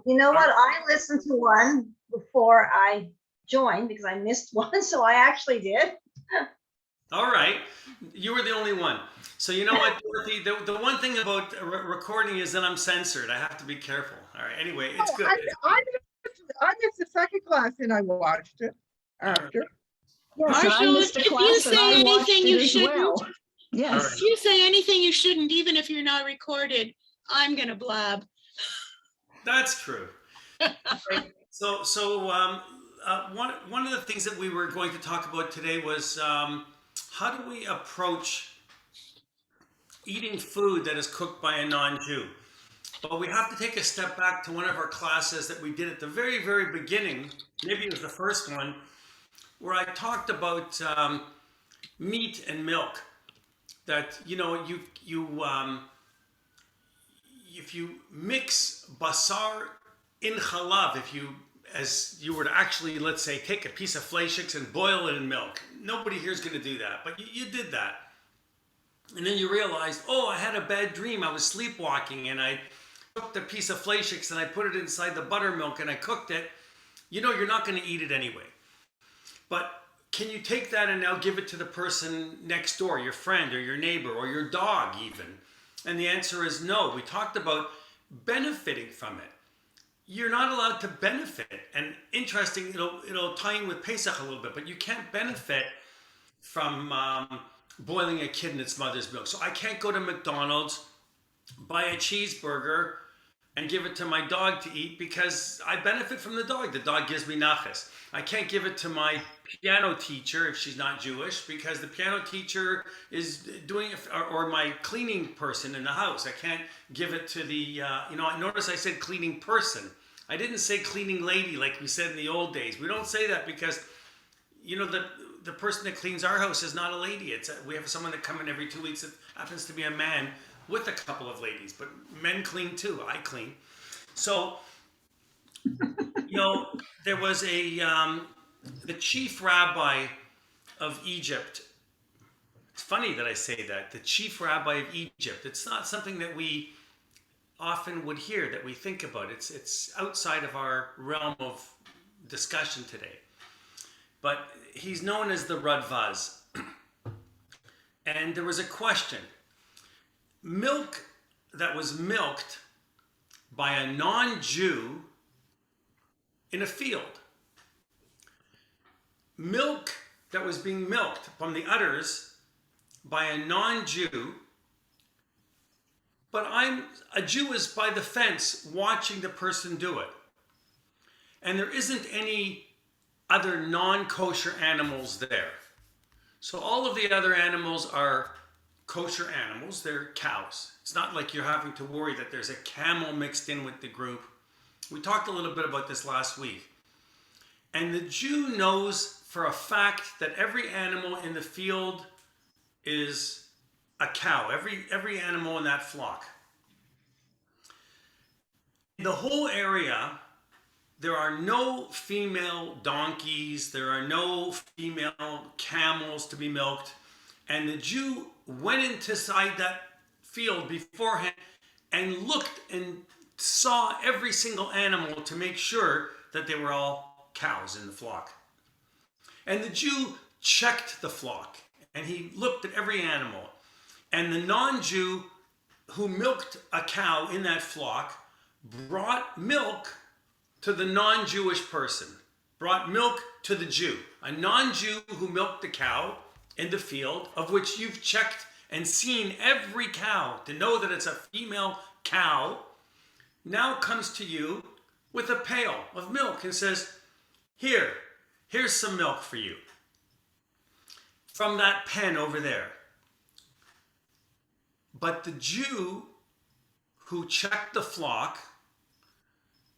You know what? I listened to one before I joined because I missed one, so I actually did. All right. You were the only one. So you know what, Dorothy? The one thing about recording is that I'm censored. I have to be careful. All right. Anyway, it's Oh, good. I missed the second class and I watched it after. Yes, Marshall, I missed a if you class and say I watched anything it you as shouldn't, well. Yes. if you say anything you shouldn't, even if you're not recorded, I'm gonna blab. That's true. Okay. One of the things that we were going to talk about today was how do we approach eating food that is cooked by a non-Jew? But we have to take a step back to one of our classes that we did at the very, very beginning. Maybe it was the first one, where I talked about meat and milk. That if you mix basar in halav, as you were to actually, let's say, take a piece of fleishix and boil it in milk, nobody here is going to do that, but you did that. And then you realized, oh, I had a bad dream. I was sleepwalking and I took the piece of fleishix and I put it inside the buttermilk and I cooked it. You're not going to eat it anyway. But can you take that and now give it to the person next door, your friend or your neighbor or your dog even? And the answer is no. We talked about benefiting from it. You're not allowed to benefit. And interesting, it'll tie in with Pesach a little bit, but you can't benefit from boiling a kid in its mother's milk. So I can't go to McDonald's, buy a cheeseburger, and give it to my dog to eat because I benefit from the dog. The dog gives me nachas. I can't give it to my piano teacher if she's not Jewish because the piano teacher is doing it, or my cleaning person in the house. I can't give it to the, notice I said cleaning person. I didn't say cleaning lady like we said in the old days. We don't say that because, the person that cleans our house is not a lady. We have someone that comes in every 2 weeks that happens to be a man with a couple of ladies, but men clean too. I clean. So, there was the chief rabbi of Egypt. It's funny that I say that, the chief rabbi of Egypt. It's not something that we often would hear, that we think about. It's outside of our realm of discussion today. But he's known as the Radvaz. And there was a question. Milk that was milked by a non-Jew in a field. Milk that was being milked from the udders by a non-Jew, but a Jew is by the fence watching the person do it. And there isn't any other non-kosher animals there. So all of the other animals are kosher animals, they're cows. It's not like you're having to worry that there's a camel mixed in with the group. We talked a little bit about this last week. And the Jew knows for a fact that every animal in the field is a cow, every animal in that flock. In the whole area, there are no female donkeys, there are no female camels to be milked. And the Jew went inside that field beforehand and looked and saw every single animal to make sure that they were all cows in the flock. And the Jew checked the flock and he looked at every animal. And the non-Jew who milked a cow in that flock brought milk to the non-Jewish person, brought milk to the Jew. A non-Jew who milked the cow in the field, of which you've checked and seen every cow to know that it's a female cow, now comes to you with a pail of milk and says, here's some milk for you from that pen over there. But the Jew who checked the flock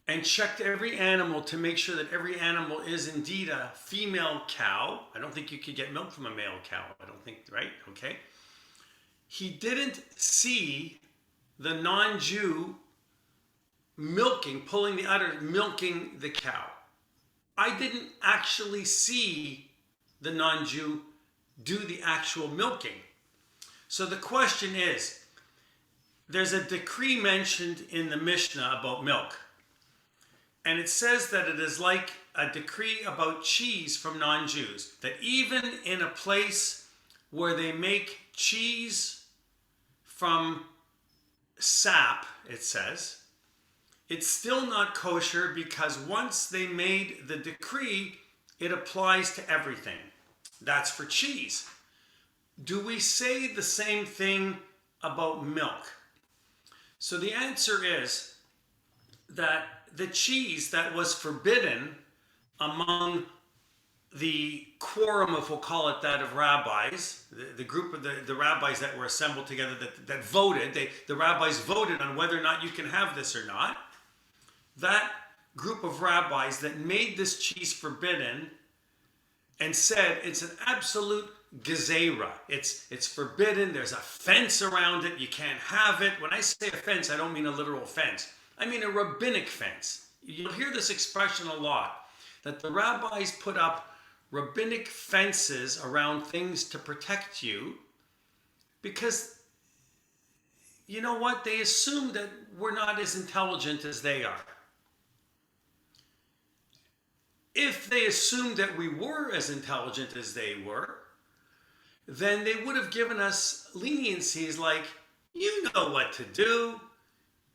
and checked every animal to make sure that every animal is indeed a female cow. I don't think you could get milk from a male cow. I don't think, right? Okay. He didn't see the non-Jew pulling the udder, milking the cow. I didn't actually see the non-Jew do the actual milking. So the question is, there's a decree mentioned in the Mishnah about milk. And it says that it is like a decree about cheese from non-Jews, that even in a place where they make cheese from sap, it says, it's still not kosher because once they made the decree, it applies to everything. That's for cheese. Do we say the same thing about milk? So the answer is that the cheese that was forbidden among the quorum, if we'll call it that, of rabbis, the group of the rabbis that were assembled together that voted, the rabbis voted on whether or not you can have this or not. That group of rabbis that made this cheese forbidden and said it's an absolute gezerah. It's forbidden. There's a fence around it. You can't have it. When I say a fence, I don't mean a literal fence. I mean a rabbinic fence. You'll hear this expression a lot, that the rabbis put up rabbinic fences around things to protect you because, you know what, they assume that we're not as intelligent as they are. If they assumed that we were as intelligent as they were, then they would have given us leniencies like, you know what to do.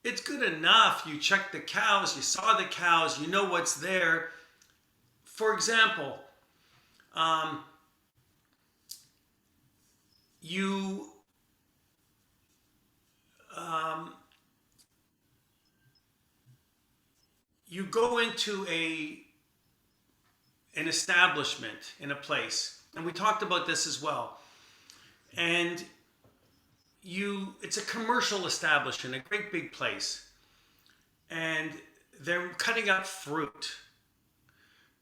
It's good enough. You checked the cows, you saw the cows, you know what's there. For example, you go into an establishment in a place, and we talked about this as well, and it's a commercial establishment, a great big place, and they're cutting up fruit.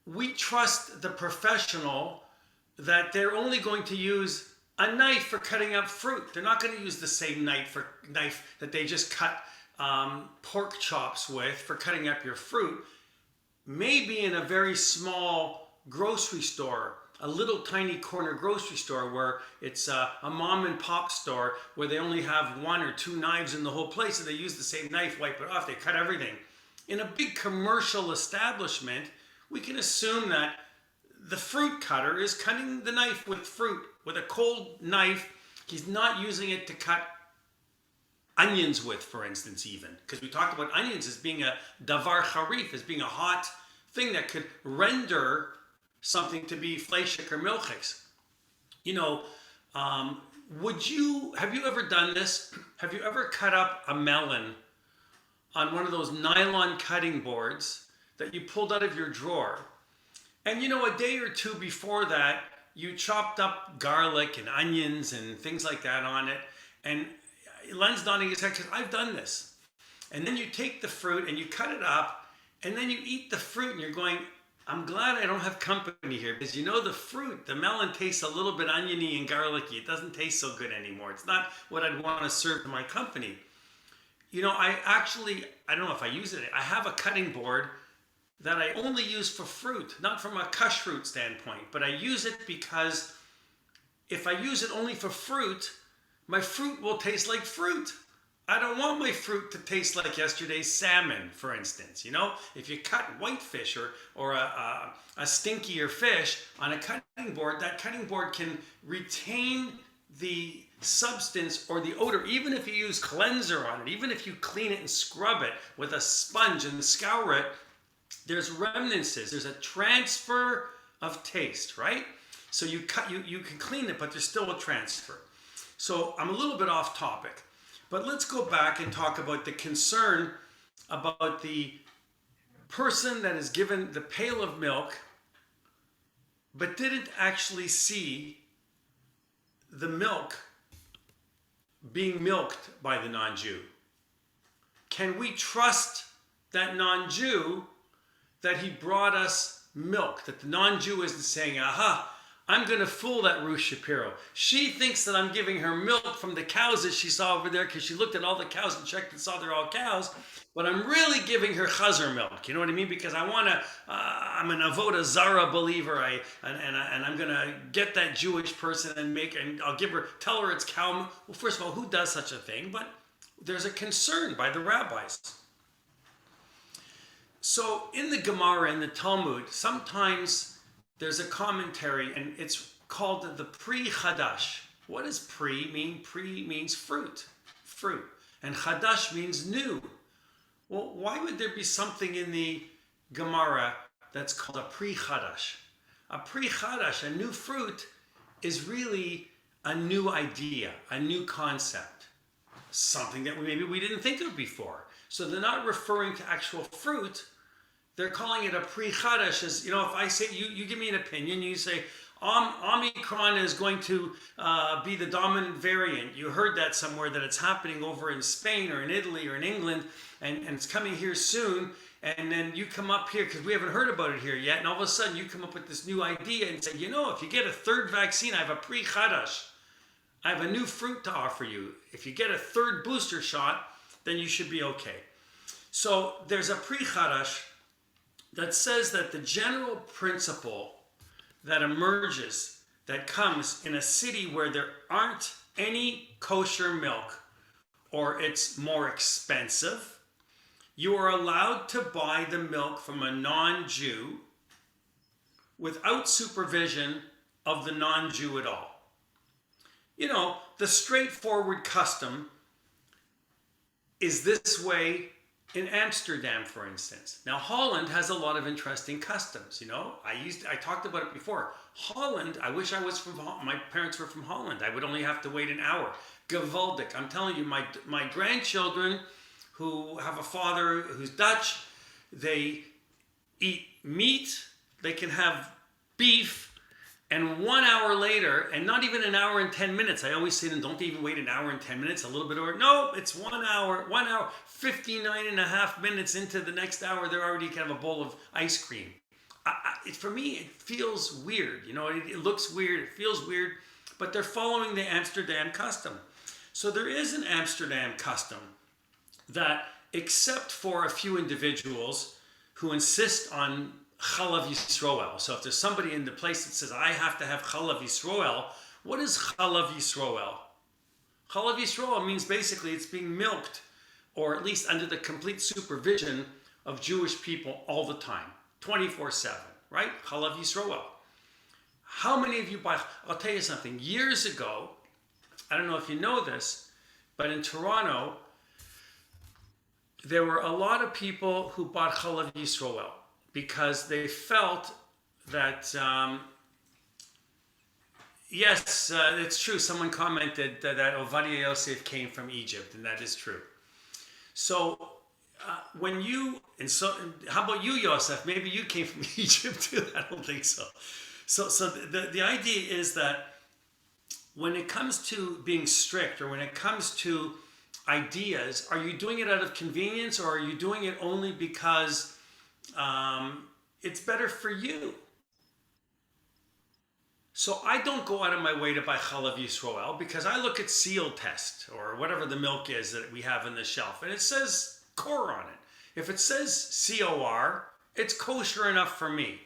We trust the professional that they're only going to use a knife for cutting up fruit. They're not going to use the same knife that they just cut pork chops with for cutting up your fruit. Maybe in a very small grocery store, a little tiny corner grocery store where it's a mom and pop store where they only have 1 or 2 knives in the whole place, and they use the same knife, wipe it off, they cut everything. In a big commercial establishment, we can assume that the fruit cutter is cutting the knife with fruit, with a cold knife. He's not using it to cut onions with, for instance, even. Because we talked about onions as being a davar harif, as being a hot thing that could render something to be fleishik or milchik. You know, have you ever done this? Have you ever cut up a melon on one of those nylon cutting boards that you pulled out of your drawer? And you know, a day or two before that, you chopped up garlic and onions and things like that on it. And Len's nodding his head because I've done this. And then you take the fruit and you cut it up, and then you eat the fruit and you're going, I'm glad I don't have company here, because you know the fruit, the melon tastes a little bit oniony and garlicky. It doesn't taste so good anymore. It's not what I'd want to serve to my company. You know, I don't know if I use it. I have a cutting board that I only use for fruit, not from a kashrut standpoint, but I use it because if I use it only for fruit, my fruit will taste like fruit. I don't want my fruit to taste like yesterday's salmon, for instance. You know, if you cut whitefish or a stinkier fish on a cutting board, that cutting board can retain the substance or the odor, even if you use cleanser on it, even if you clean it and scrub it with a sponge and scour it, there's remnants, there's a transfer of taste, right? So you can clean it, but there's still a transfer. So I'm a little bit off topic, but let's go back and talk about the concern about the person that is given the pail of milk, but didn't actually see the milk being milked by the non-Jew. Can we trust that non-Jew that he brought us milk, that the non-Jew isn't saying, aha, I'm going to fool that Ruth Shapiro. She thinks that I'm giving her milk from the cows that she saw over there because she looked at all the cows and checked and saw they're all cows, but I'm really giving her chazer milk. You know what I mean? Because I'm an avoda zara believer, and I'm going to get that Jewish person and I'll tell her it's cow milk. Well, first of all, who does such a thing? But there's a concern by the rabbis. So So in the Gemara and the Talmud, sometimes there's a commentary and it's called the Pri Chadash. What does Pri mean? Pri means fruit. And Chadash means new. Well, why would there be something in the Gemara that's called a Pri Chadash? A Pri Chadash, a new fruit, is really a new idea, a new concept, something that maybe we didn't think of before. So they're not referring to actual fruit. They're calling it a Pri Chadash. As you know, if I say, you give me an opinion, you say, Omicron is going to be the dominant variant. You heard that somewhere, that it's happening over in Spain or in Italy or in England, and it's coming here soon. And then you come up here, because we haven't heard about it here yet, and all of a sudden you come up with this new idea and say, you know, if you get a third vaccine, I have a Pri Chadash. I have a new fruit to offer you. If you get a third booster shot, then you should be okay. So there's a Pri Chadash that says that the general principle that emerges, that comes in a city where there aren't any kosher milk, or it's more expensive, you are allowed to buy the milk from a non-Jew without supervision of the non-Jew at all. You know, the straightforward custom is this way in Amsterdam, for instance. Now, Holland has a lot of interesting customs, you know. I talked about it before. Holland, I wish I was from, my parents were from Holland. I would only have to wait an hour. Geweldig. I'm telling you, my grandchildren who have a father who's Dutch, they eat meat, they can have beef, and 1 hour later, and not even an hour and 10 minutes. I always say to them, don't even wait an hour and 10 minutes, a little bit over. No, it's 1 hour, 59 and a half minutes into the next hour, they're already kind of a bowl of ice cream. For me, it feels weird. You know, it looks weird, it feels weird, but they're following the Amsterdam custom. So there is an Amsterdam custom that, except for a few individuals who insist on Chalav Yisroel. So if there's somebody in the place that says, I have to have Chalav Yisroel, what is Chalav Yisroel? Chalav Yisroel means basically it's being milked, or at least under the complete supervision of Jewish people all the time, 24/7, right? Chalav Yisroel. How many of you buy? I'll tell you something. Years ago, I don't know if you know this, but in Toronto, there were a lot of people who bought Chalav Yisroel because they felt that, yes, it's true. Someone commented that Ovadia Yosef came from Egypt, and that is true. So how about you, Yosef? Maybe you came from Egypt too. I don't think so. So the idea is that when it comes to being strict, or when it comes to ideas, are you doing it out of convenience, or are you doing it only because it's better for you? So I don't go out of my way to buy Chalav Yisroel because I look at seal test, or whatever the milk is that we have on the shelf, and it says core on it. If it says COR, it's kosher enough for me.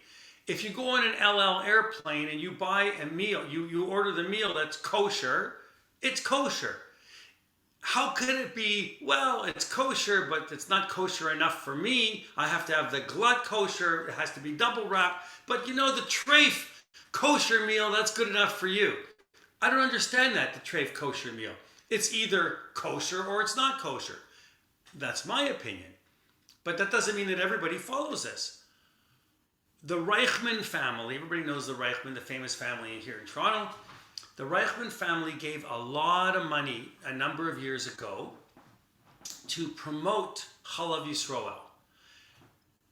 If you go on an LL airplane and you buy a meal, you order the meal that's kosher, it's kosher. How could it be, well, it's kosher, but it's not kosher enough for me. I have to have the glut kosher. It has to be double wrapped. But you know, the treif kosher meal, that's good enough for you. I don't understand that, the treif kosher meal. It's either kosher or it's not kosher. That's my opinion. But that doesn't mean that everybody follows this. The Reichmann family, everybody knows the Reichmann, the famous family here in Toronto. The Reichmann family gave a lot of money a number of years ago to promote Chalav Yisroel.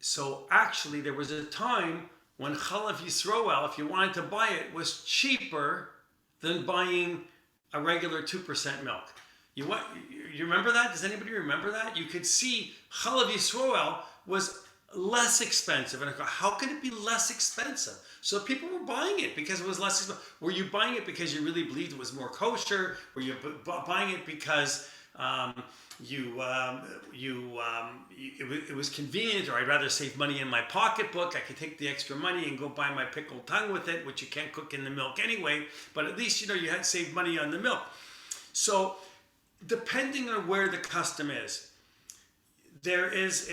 So actually there was a time when Chalav Yisroel, if you wanted to buy it, was cheaper than buying a regular 2% milk. You remember that? Does anybody remember that? You could see Chalav Yisroel was less expensive. And I go, how could it be less expensive? So people were buying it because it was less expensive. Were you buying it because you really believed it was more kosher? Were you buying it because it was convenient, or I'd rather save money in my pocketbook? I could take the extra money and go buy my pickled tongue with it, which you can't cook in the milk anyway. But at least, you know, you had saved money on the milk. So depending on where the custom is, there is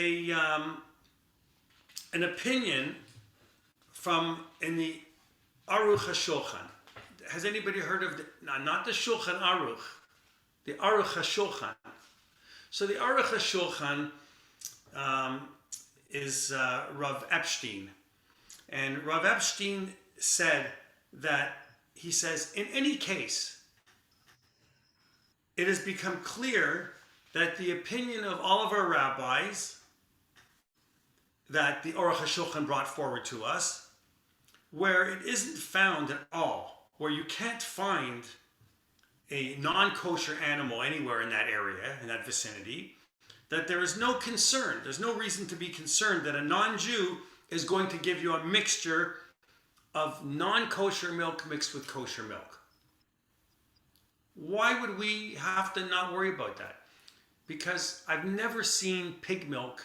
an opinion from in the Aruch HaShulchan. Has anybody heard of not the Shulchan Aruch, the Aruch HaShulchan? So the Aruch HaShulchan is Rav Epstein. And Rav Epstein said that, he says, in any case, it has become clear that the opinion of all of our rabbis that the Aruch HaShulchan brought forward to us, where it isn't found at all, where you can't find a non-kosher animal anywhere in that area, in that vicinity, that there is no concern, there's no reason to be concerned that a non-Jew is going to give you a mixture of non-kosher milk mixed with kosher milk. Why would we have to not worry about that? Because I've never seen pig milk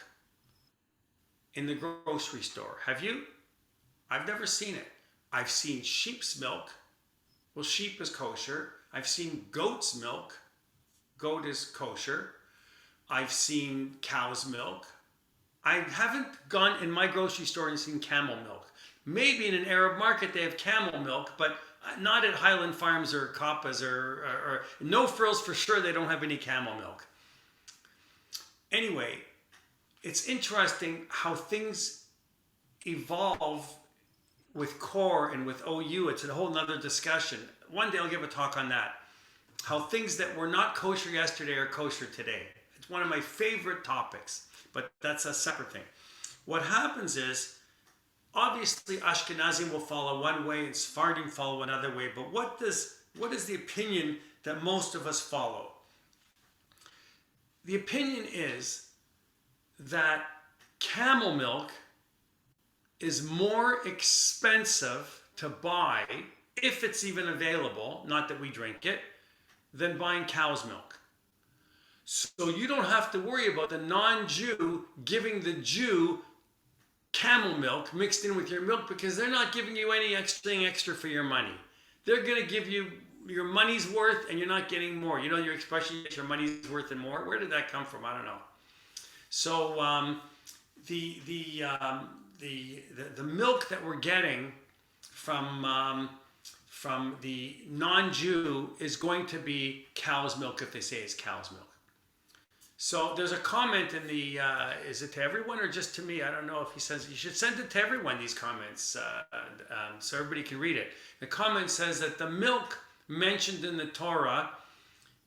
in the grocery store. Have you? I've never seen it. I've seen sheep's milk. Well, sheep is kosher. I've seen goat's milk. Goat is kosher. I've seen cow's milk. I haven't gone in my grocery store and seen camel milk. Maybe in an Arab market they have camel milk, but not at Highland Farms or Kappas or No Frills for sure they don't have any camel milk. Anyway, it's interesting how things evolve with core and with OU. It's a whole nother discussion. One day I'll give a talk on that. How things that were not kosher yesterday are kosher today. It's one of my favorite topics, but that's a separate thing. What happens is, obviously Ashkenazim will follow one way and Sephardim follow another way, but what is the opinion that most of us follow? The opinion is that camel milk is more expensive to buy, if it's even available, not that we drink it, than buying cow's milk. So you don't have to worry about the non-Jew giving the Jew camel milk mixed in with your milk, because they're not giving you any extra for your money. They're going to give you your money's worth and you're not getting more. You know your expression, your money's worth and more? Where did that come from? I don't know. So the milk that we're getting from the non-Jew is going to be cow's milk if they say it's cow's milk. So there's a comment in the, is it to everyone or just to me? I don't know if he says, you should send it to everyone, these comments, so everybody can read it. The comment says that the milk mentioned in the Torah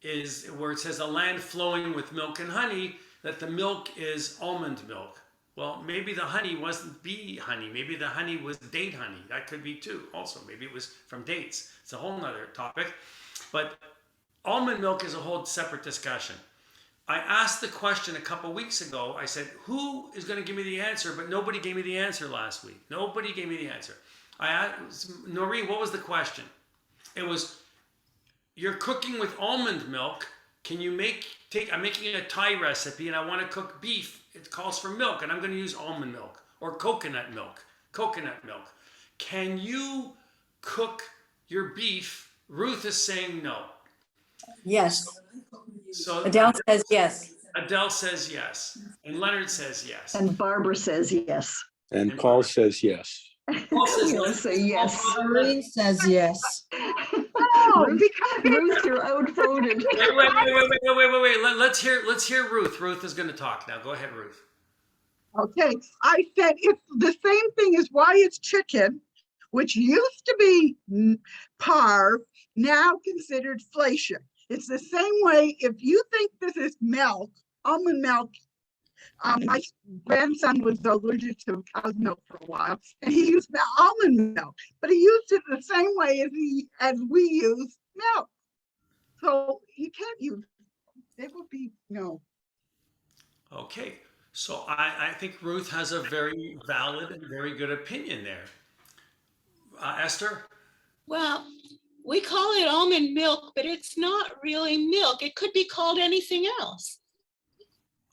is where it says a land flowing with milk and honey, that the milk is almond milk. Well, maybe the honey wasn't bee honey. Maybe the honey was date honey. That could be too. Also, maybe it was from dates. It's a whole nother topic. But almond milk is a whole separate discussion. I asked the question a couple weeks ago. I said, who is going to give me the answer? But nobody gave me the answer last week. Nobody gave me the answer. I asked, Noreen, what was the question? It was, you're cooking with almond milk. Can you I'm making a Thai recipe and I want to cook beef. It calls for milk and I'm going to use almond milk or coconut milk. Can you cook your beef? Ruth is saying no. Yes. So Adele says yes. Adele says yes. And Leonard says yes. And Barbara says yes. And Paul says yes. Paul says We'll say yes. Maureen says yes. Oh, Ruth, you're outvoted. Wait. Let's hear Ruth. Ruth is going to talk now. Go ahead, Ruth. okay. I said it's the same thing as why it's chicken, which used to be parve, now considered fleishik. It's the same way if you think this is milk, almond milk. My grandson was allergic to cow's milk for a while, and he used almond milk, but he used it the same way as we use milk. So you can't use it. It would be no. Okay. So I think Ruth has a very valid and very good opinion there. Esther? Well, we call it almond milk, but it's not really milk. It could be called anything else.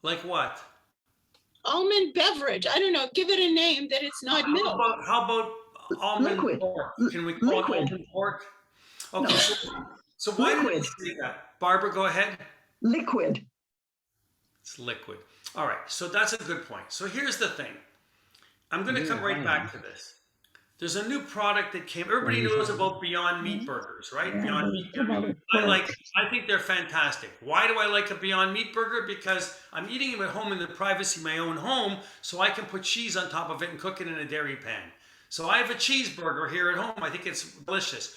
Like what? Almond beverage. I don't know. Give it a name that it's not milk. How about almond Liquid. pork? Can we call Liquid. it almond pork? Okay. No. So why did Liquid. you say that? Barbara, go ahead. Liquid. It's liquid. All right. So that's a good point. So here's the thing. I'm going to come right back to this. There's a new product that came. Everybody knows about Beyond Meat burgers, right? Beyond Meat. I think they're fantastic. Why do I like a Beyond Meat burger? Because I'm eating them at home in the privacy of my own home, so I can put cheese on top of it and cook it in a dairy pan. So I have a cheeseburger here at home. I think it's delicious.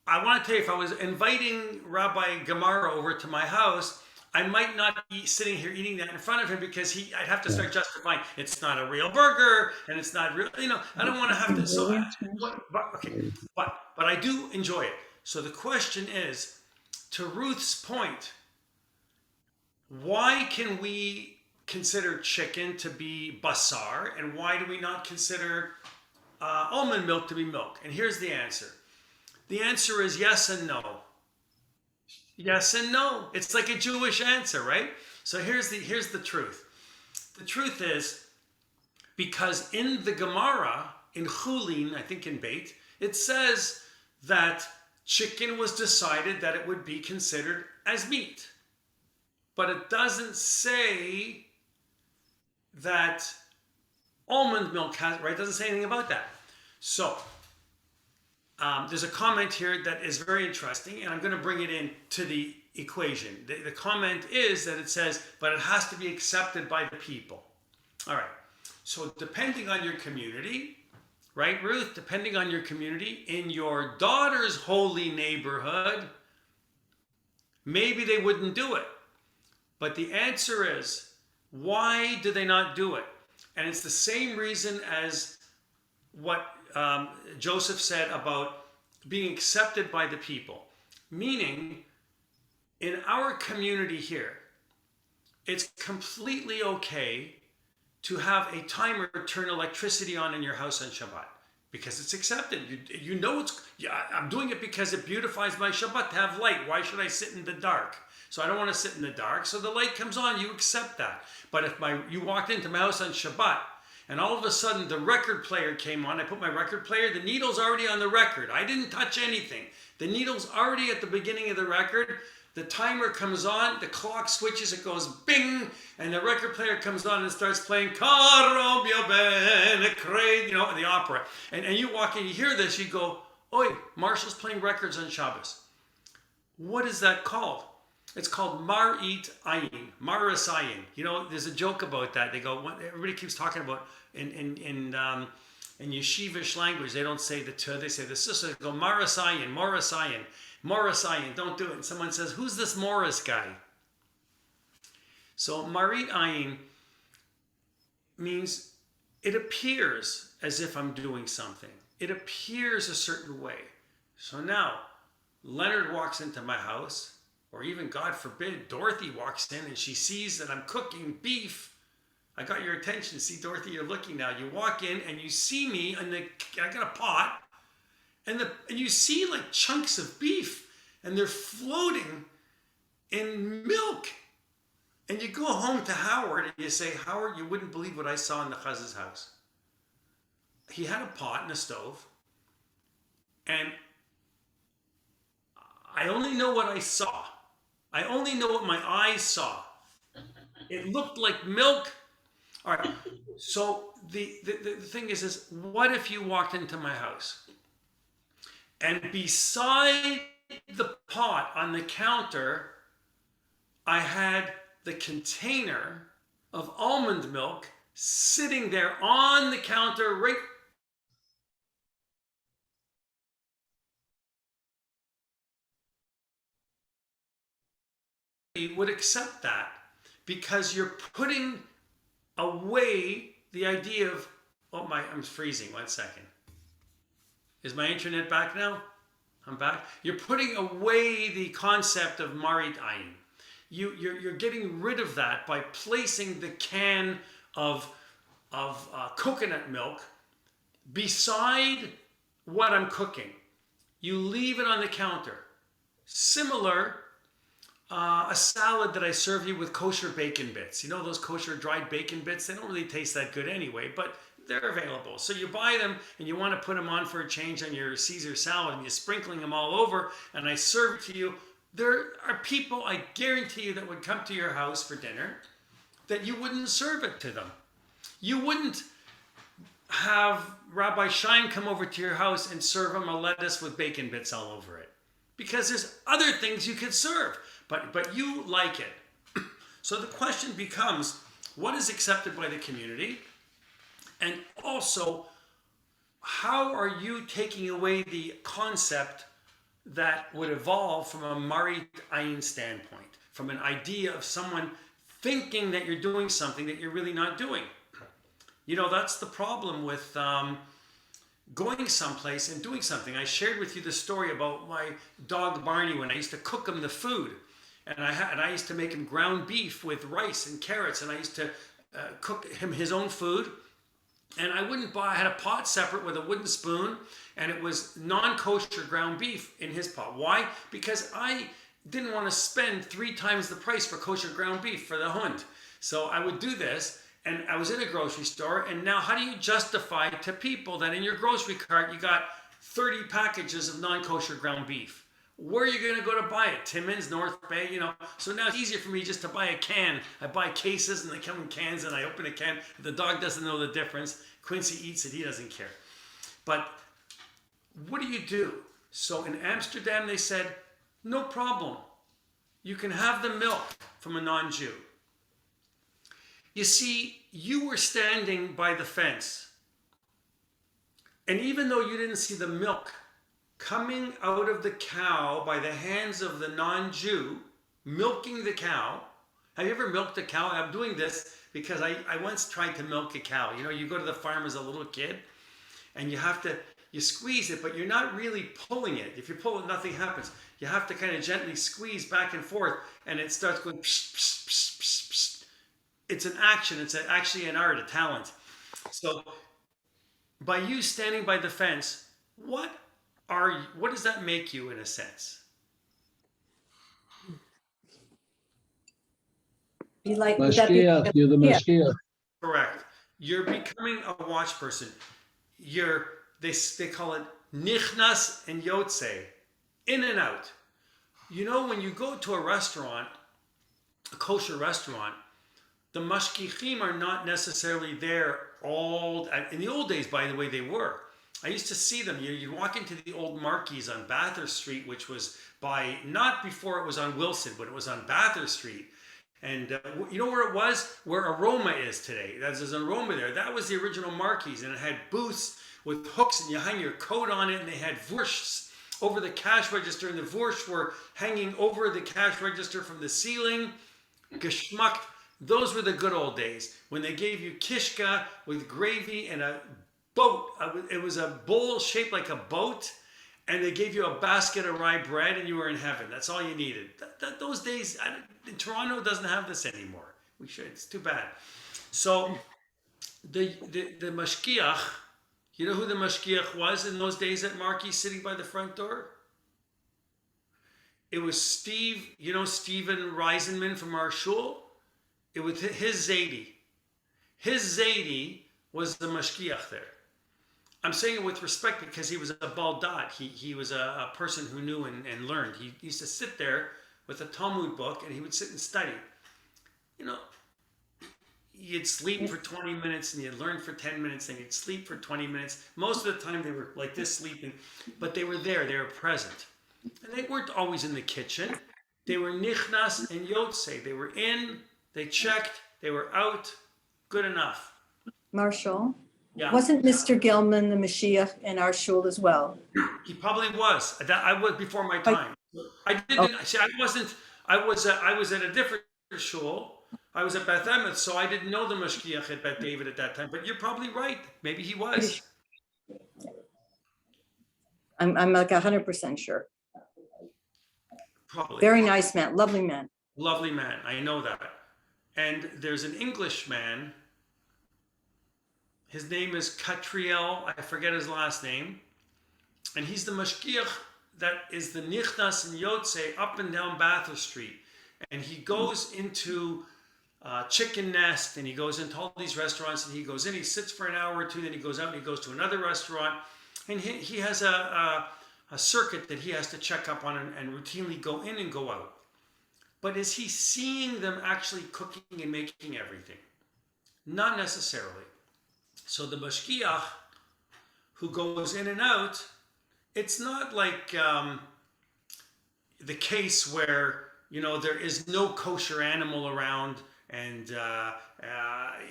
I want to tell you, if I was inviting Rabbi Gemara over to my house, I might not be sitting here eating that in front of him because I'd have to start justifying it's not a real burger and it's not real. I don't want to have to. So, but I do enjoy it. So the question is, to Ruth's point, why can we consider chicken to be basar and why do we not consider almond milk to be milk? And here's the answer. The answer is yes and no. Yes and no. It's like a Jewish answer, right? So here's the truth. The truth is, because in the Gemara, in Chulin, I think in Beit, it says that chicken was decided that it would be considered as meat. But it doesn't say that almond milk has, right? It doesn't say anything about that. So there's a comment here that is very interesting, and I'm going to bring it into the equation. The comment is that it says, but it has to be accepted by the people. All right. So depending on your community, right, Ruth? Depending on your community, in your daughter's holy neighborhood, maybe they wouldn't do it. But the answer is, why do they not do it? And it's the same reason as what Joseph said about being accepted by the people. Meaning, in our community here, it's completely okay to have a timer turn electricity on in your house on Shabbat because it's accepted. You know I'm doing it because it beautifies my Shabbat to have light. Why should I sit in the dark? So I don't want to sit in the dark. So the light comes on, you accept that. But if you walked into my house on Shabbat and all of a sudden the record player came on, I put my record player, the needle's already on the record. I didn't touch anything. The needle's already at the beginning of the record. The timer comes on, the clock switches, it goes bing, and the record player comes on and starts playing Karob Yoben, the opera. And you walk in, you hear this, you go, oi, Marshall's playing records on Shabbos. What is that called? It's called Marit Ayin, Maris Ayin. There's a joke about that. They go, everybody keeps talking about in yeshivish language, they don't say the tu, they say the sister. They go Maris Ayin, Morris Ayin. Morris Ayin, don't do it. And someone says, who's this Morris guy? So Marit Ayin means it appears as if I'm doing something. It appears a certain way. So now Leonard walks into my house, or even, God forbid, Dorothy walks in and she sees that I'm cooking beef. I got your attention. See, Dorothy, you're looking now. You walk in and you see me, and I got a pot, and you see like chunks of beef, and they're floating in milk. And you go home to Howard and you say, Howard, you wouldn't believe what I saw in the Chaz's house. He had a pot and a stove, and I only know what I saw. I only know what my eyes saw. It looked like milk. All right. So the thing is, what if you walked into my house and beside the pot on the counter, I had the container of almond milk sitting there on the counter right. Would accept that because you're putting away the idea of, I'm freezing, 1 second. Is my internet back now? I'm back. You're putting away the concept of Marit Ayin. You're getting rid of that by placing the can of coconut milk beside what I'm cooking. You leave it on the counter. Similar, a salad that I serve you with kosher bacon bits. You know those kosher dried bacon bits? They don't really taste that good anyway, but they're available. So you buy them and you want to put them on for a change on your Caesar salad and you're sprinkling them all over and I serve it to you. There are people, I guarantee you, that would come to your house for dinner that you wouldn't serve it to them. You wouldn't have Rabbi Shine come over to your house and serve him a lettuce with bacon bits all over it, because there's other things you could serve, but you like it. So the question becomes, what is accepted by the community? And also, how are you taking away the concept that would evolve from a Marit Ayin standpoint, from an idea of someone thinking that you're doing something that you're really not doing? You know, that's the problem with going someplace and doing something. I shared with you the story about my dog Barney when I used to cook him the food. And I used to make him ground beef with rice and carrots, and I used to cook him his own food. And I had a pot separate with a wooden spoon, and it was non-kosher ground beef in his pot. Why? Because I didn't want to spend 3 times the price for kosher ground beef for the hund. So I would do this, and I was in a grocery store, and now how do you justify to people that in your grocery cart you got 30 packages of non-kosher ground beef? Where are you going to go to buy it? Timmins, North Bay, you know. So now it's easier for me just to buy a can. I buy cases and they come in cans and I open a can. The dog doesn't know the difference. Quincy eats it. He doesn't care. But what do you do? So in Amsterdam, they said, no problem. You can have the milk from a non-Jew. You see, you were standing by the fence. And even though you didn't see the milk coming out of the cow by the hands of the non-Jew, milking the cow. Have you ever milked a cow? I'm doing this because I once tried to milk a cow. You know, you go to the farm as a little kid and you squeeze it, but you're not really pulling it. If you pull it, nothing happens. You have to kind of gently squeeze back and forth, and it starts going psh, psh, psh, psh, psh. It's an action. It's actually an art, a talent. So by you standing by the fence, what does that make you in a sense? You like, would that be? Mashgiach, you're the Yeah. Mashgiach. Correct. You're becoming a watch person. They call it nichnas and yotze, in and out. You know, when you go to a restaurant, a kosher restaurant, the mashgichim are not necessarily there in the old days, by the way, they were. I used to see them. You walk into the old Marquis on Bathurst Street, which was not before it was on Wilson, but it was on Bathurst Street. And you know where it was? Where Aroma is today. There's an Aroma there. That was the original Marquis, and it had booths with hooks, and you hang your coat on it, and they had vurschts over the cash register, and the vurschts were hanging over the cash register from the ceiling. Geschmack. Those were the good old days when they gave you kishka with gravy and a boat. It was a bowl shaped like a boat, and they gave you a basket of rye bread, and you were in heaven. That's all you needed. Those days, Toronto doesn't have this anymore. We should. It's too bad. So the mashgiach, you know who the mashgiach was in those days at Marquis, sitting by the front door? It was Steve. You know Stephen Reisenman from our shul. It was his Zaidi. His Zaidi was the mashgiach there. I'm saying it with respect because he was a baldat. He was a person who knew and learned. He used to sit there with a Talmud book and he would sit and study. You know, you'd sleep for 20 minutes and you'd learn for 10 minutes and you'd sleep for 20 minutes. Most of the time they were like this sleeping, but they were there, they were present. And they weren't always in the kitchen. They were nichnas and yotze. They were in, they checked, they were out, good enough. Marshall, Yeah. wasn't Mr. Gilman the Mashiach in our shul as well? He probably was. I was before my time. I didn't. See, I wasn't. I was at a different shul. I was at Beth Emet, so I didn't know the Mashgiach at Beth David at that time. But you're probably right. Maybe he was. I'm like 100% sure. Probably. Very nice man, lovely man. Lovely man. I know that. And there's an English man. His name is Catriel. I forget his last name. And he's the Mashgiach that is the Nichnas and Yotze up and down Bathurst Street. And he goes into Chicken Nest and he goes into all these restaurants and he goes in, he sits for an hour or two, then he goes out and he goes to another restaurant. And he has a circuit that he has to check up on and routinely go in and go out. But is he seeing them actually cooking and making everything? Not necessarily. So the mashgiach who goes in and out, it's not like the case where, you know, there is no kosher animal around, and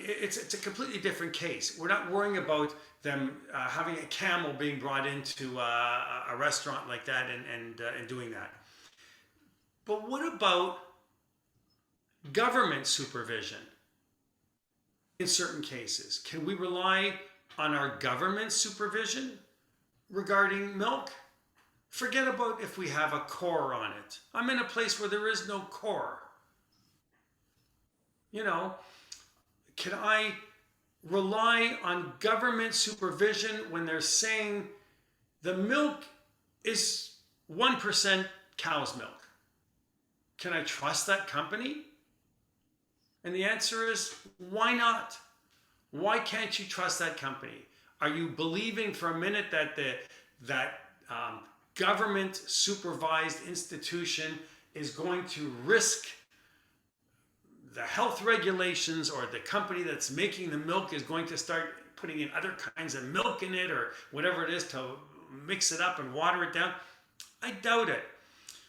it's a completely different case. We're not worrying about them having a camel being brought into a restaurant like that and doing that. But what about government supervision in certain cases? Can we rely on our government supervision regarding milk? Forget about if we have a core on it. I'm in a place where there is no core. You know, can I rely on government supervision when they're saying the milk is 1% cow's milk? Can I trust that company? And the answer is, why not? Why can't you trust that company? Are you believing for a minute that that government supervised institution is going to risk the health regulations, or the company that's making the milk is going to start putting in other kinds of milk in it or whatever it is to mix it up and water it down? I doubt it.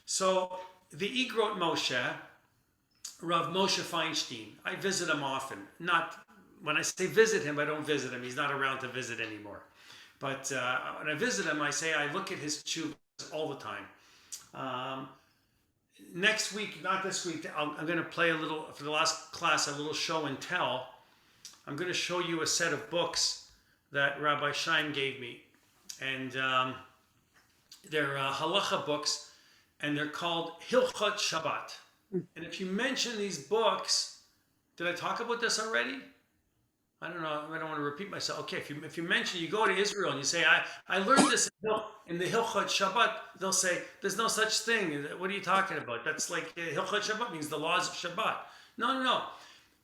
So the Igrot Moshe, Rav Moshe Feinstein, I visit him often. Not when I say visit him, I don't visit him. He's not around to visit anymore. But when I visit him, I say I look at his tshuvas all the time. Next week, not this week, I'm going to play a little, for the last class, a little show and tell. I'm going to show you a set of books that Rabbi Schein gave me. And they're halacha books, and they're called Hilchot Shabbat. And if you mention these books, did I talk about this already? I don't know. I don't want to repeat myself. Okay, if you mention, you go to Israel and you say, I learned this in the Hilchot Shabbat, they'll say, there's no such thing. What are you talking about? That's like Hilchot Shabbat means the laws of Shabbat. No.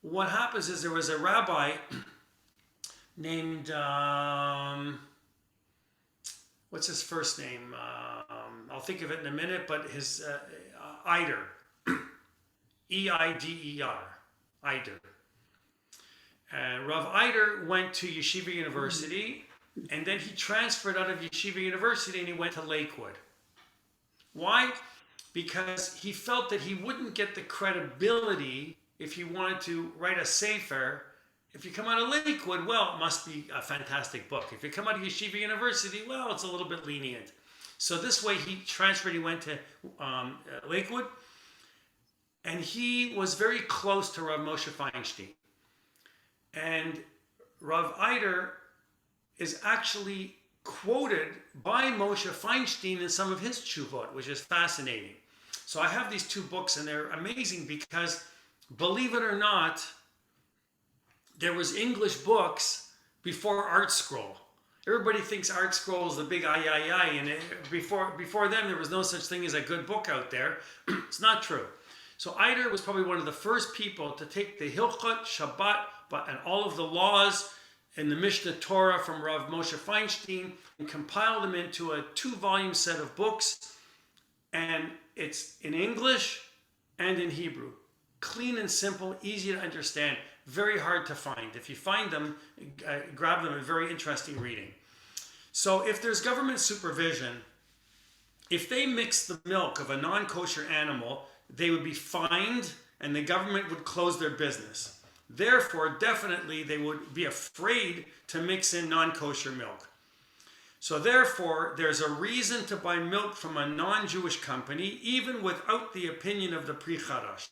What happens is there was a rabbi named, what's his first name? I'll think of it in a minute, but his Eider, E-I-D-E-R, Eider. Rav Eider went to Yeshiva University, and then he transferred out of Yeshiva University and he went to Lakewood. Why? Because he felt that he wouldn't get the credibility if he wanted to write a sefer. If you come out of Lakewood, well, it must be a fantastic book. If you come out of Yeshiva University, well, it's a little bit lenient. So this way he transferred, he went to Lakewood, and he was very close to Rav Moshe Feinstein. And Rav Eider is actually quoted by Moshe Feinstein in some of his tshuvot, which is fascinating. So I have these two books, and they're amazing because, believe it or not, there was English books before Art Scroll. Everybody thinks Art Scroll is the big and before them there was no such thing as a good book out there. It's not true. So Eider was probably one of the first people to take the Hilchot Shabbat and all of the laws in the Mishnah Torah from Rav Moshe Feinstein and compile them into a 2-volume set of books. And it's in English and in Hebrew. Clean and simple, easy to understand, very hard to find. If you find them, grab them, a very interesting reading. So if there's government supervision, if they mix the milk of a non-kosher animal, they would be fined and the government would close their business. Therefore, definitely they would be afraid to mix in non-kosher milk. So therefore, there's a reason to buy milk from a non-Jewish company, even without the opinion of the Pri Chadash.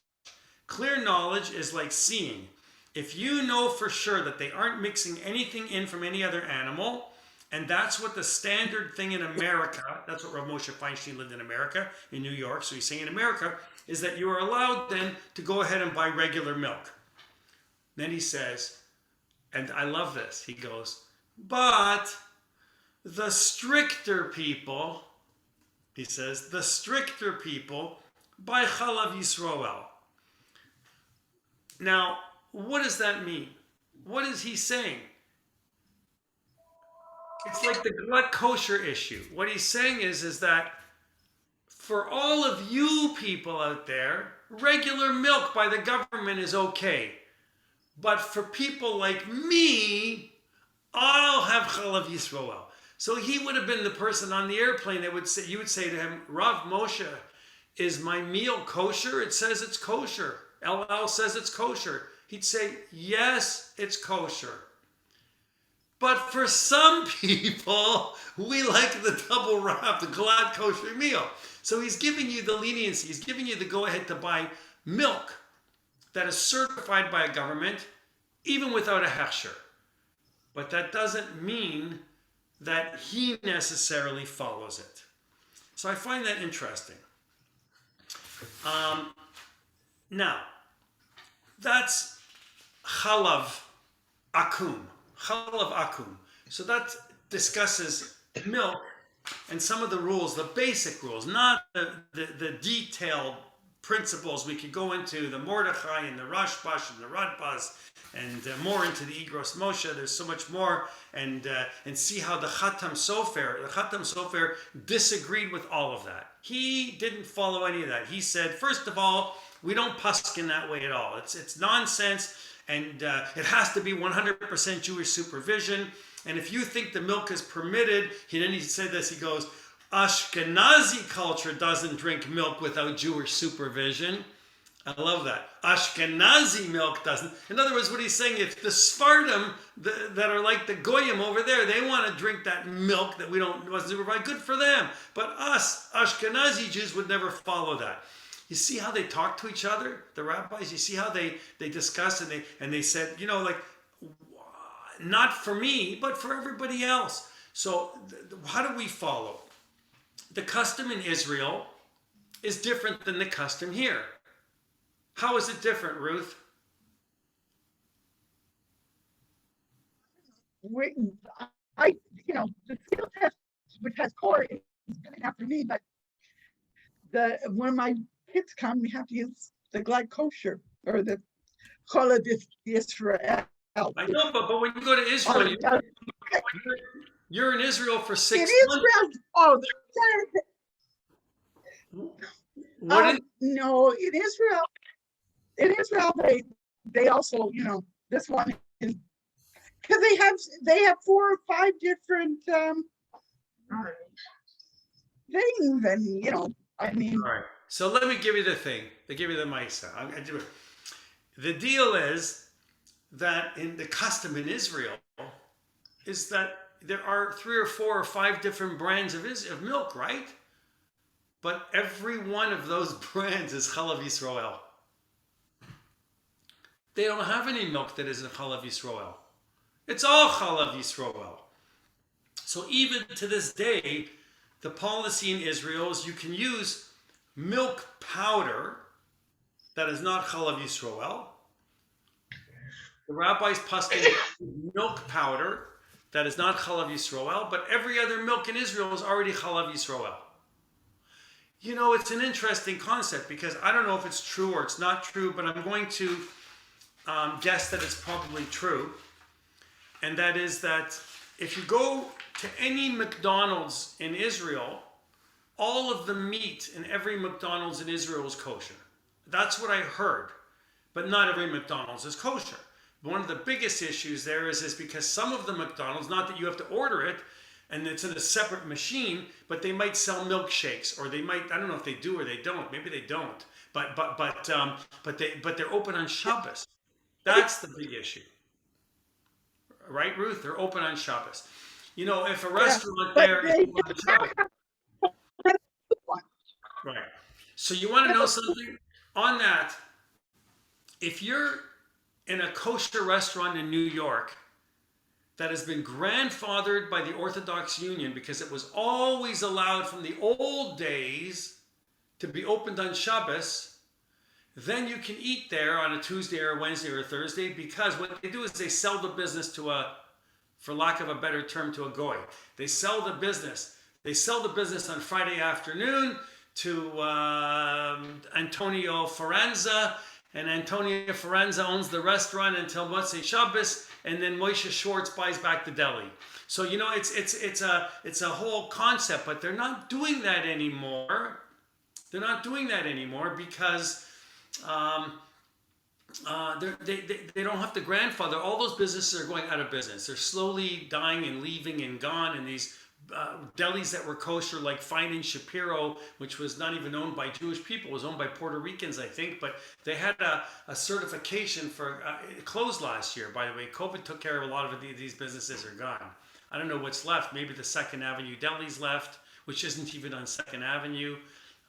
Clear knowledge is like seeing. If you know for sure that they aren't mixing anything in from any other animal, and that's what the standard thing in America, that's what Rav Moshe Feinstein lived in America, in New York, so he's saying in America, is that you are allowed then to go ahead and buy regular milk. Then he says, and I love this, he goes, but the stricter people, he says, the stricter people buy Chalav Yisroel. Now, what does that mean? What is he saying? It's like the glut kosher issue. What he's saying is that for all of you people out there, regular milk by the government is okay. But for people like me, I'll have Chalav Yisroel. So he would have been the person on the airplane that would say, you would say to him, Rav Moshe, is my meal kosher? It says it's kosher. El says it's kosher. He'd say, yes, it's kosher. But for some people, we like the double wrap, the glad kosher meal. So he's giving you the leniency. He's giving you the go-ahead to buy milk that is certified by a government, even without a hechsher. But that doesn't mean that he necessarily follows it. So I find that interesting. Now, that's Chalav Akum. Chalav Akum. So that discusses milk and some of the rules, the basic rules, not the detailed principles we could go into, the Mordechai and the Rashbash and the Radbaz, and more into the Igros Moshe. There's so much more, and see how the Khatam Sofer disagreed with all of that. He didn't follow any of that. He said, first of all, we don't paskin that way at all. It's nonsense, and it has to be 100% Jewish supervision. And if you think the milk is permitted, he said this, he goes, Ashkenazi culture doesn't drink milk without Jewish supervision. I love that. Ashkenazi milk doesn't. In other words, what he's saying, if the Sfardim that are like the Goyim over there, they want to drink that milk that wasn't supervised, good for them. But us, Ashkenazi Jews, would never follow that. You see how they talk to each other, the rabbis? You see how they discuss, and they said, not for me, but for everybody else. So how do we follow? The custom in Israel is different than the custom here. How is it different, Ruth? The skill test, which has core, is good enough for me, but when my kids come, we have to use the glad kosher or the Chalav Yisrael. I know, but when you go to Israel, you're in Israel for 6 months. Israel, What no, in Israel, they also, this one is because they have 4 or 5 different things, and I mean. All right. So let me give you the thing. They give you the Maisa. I do it. The deal is that in the custom in Israel is that there are 3 or 4 or 5 different brands of milk, right? But every one of those brands is Chalav Yisroel. They don't have any milk that isn't Chalav Yisroel. It's all Chalav Yisroel. So even to this day, the policy in Israel is you can use milk powder that is not Chalav Yisroel. The rabbis paskin milk powder that is not Chalav Yisroel, but every other milk in Israel is already Chalav Yisroel. It's an interesting concept because I don't know if it's true or it's not true, but I'm going to guess that it's probably true. And that is that if you go to any McDonald's in Israel, all of the meat in every McDonald's in Israel is kosher. That's what I heard. But not every McDonald's is kosher. One of the biggest issues there is because some of the McDonald's, not that you have to order it, and it's in a separate machine, but they might sell milkshakes, or they might, I don't know if they do or they don't, maybe they don't, but they're open on Shabbos. That's the big issue. Right, Ruth? They're open on Shabbos. If a restaurant there is open on Shabbos. Right. So you want to know something? On that, if you're in a kosher restaurant in New York that has been grandfathered by the Orthodox Union because it was always allowed from the old days to be opened on Shabbos, then you can eat there on a Tuesday or a Wednesday or a Thursday, because what they do is they sell the business for lack of a better term, to a goy. They sell the business. They sell the business on Friday afternoon to Antonio Forenza, and Antonio Forenza owns the restaurant until Motzei Shabbos, and then Moshe Schwartz buys back the deli. So it's a whole concept, but they're not doing that anymore. They're not doing that anymore because they don't have to grandfather. All those businesses are going out of business. They're slowly dying and leaving and gone. And these delis that were kosher, like Fine and Shapiro, which was not even owned by Jewish people, it was owned by Puerto Ricans, I think. But they had a certification for it closed last year. By the way, COVID took care of a lot of these businesses are gone. I don't know what's left. Maybe the Second Avenue Deli's left, which isn't even on Second Avenue.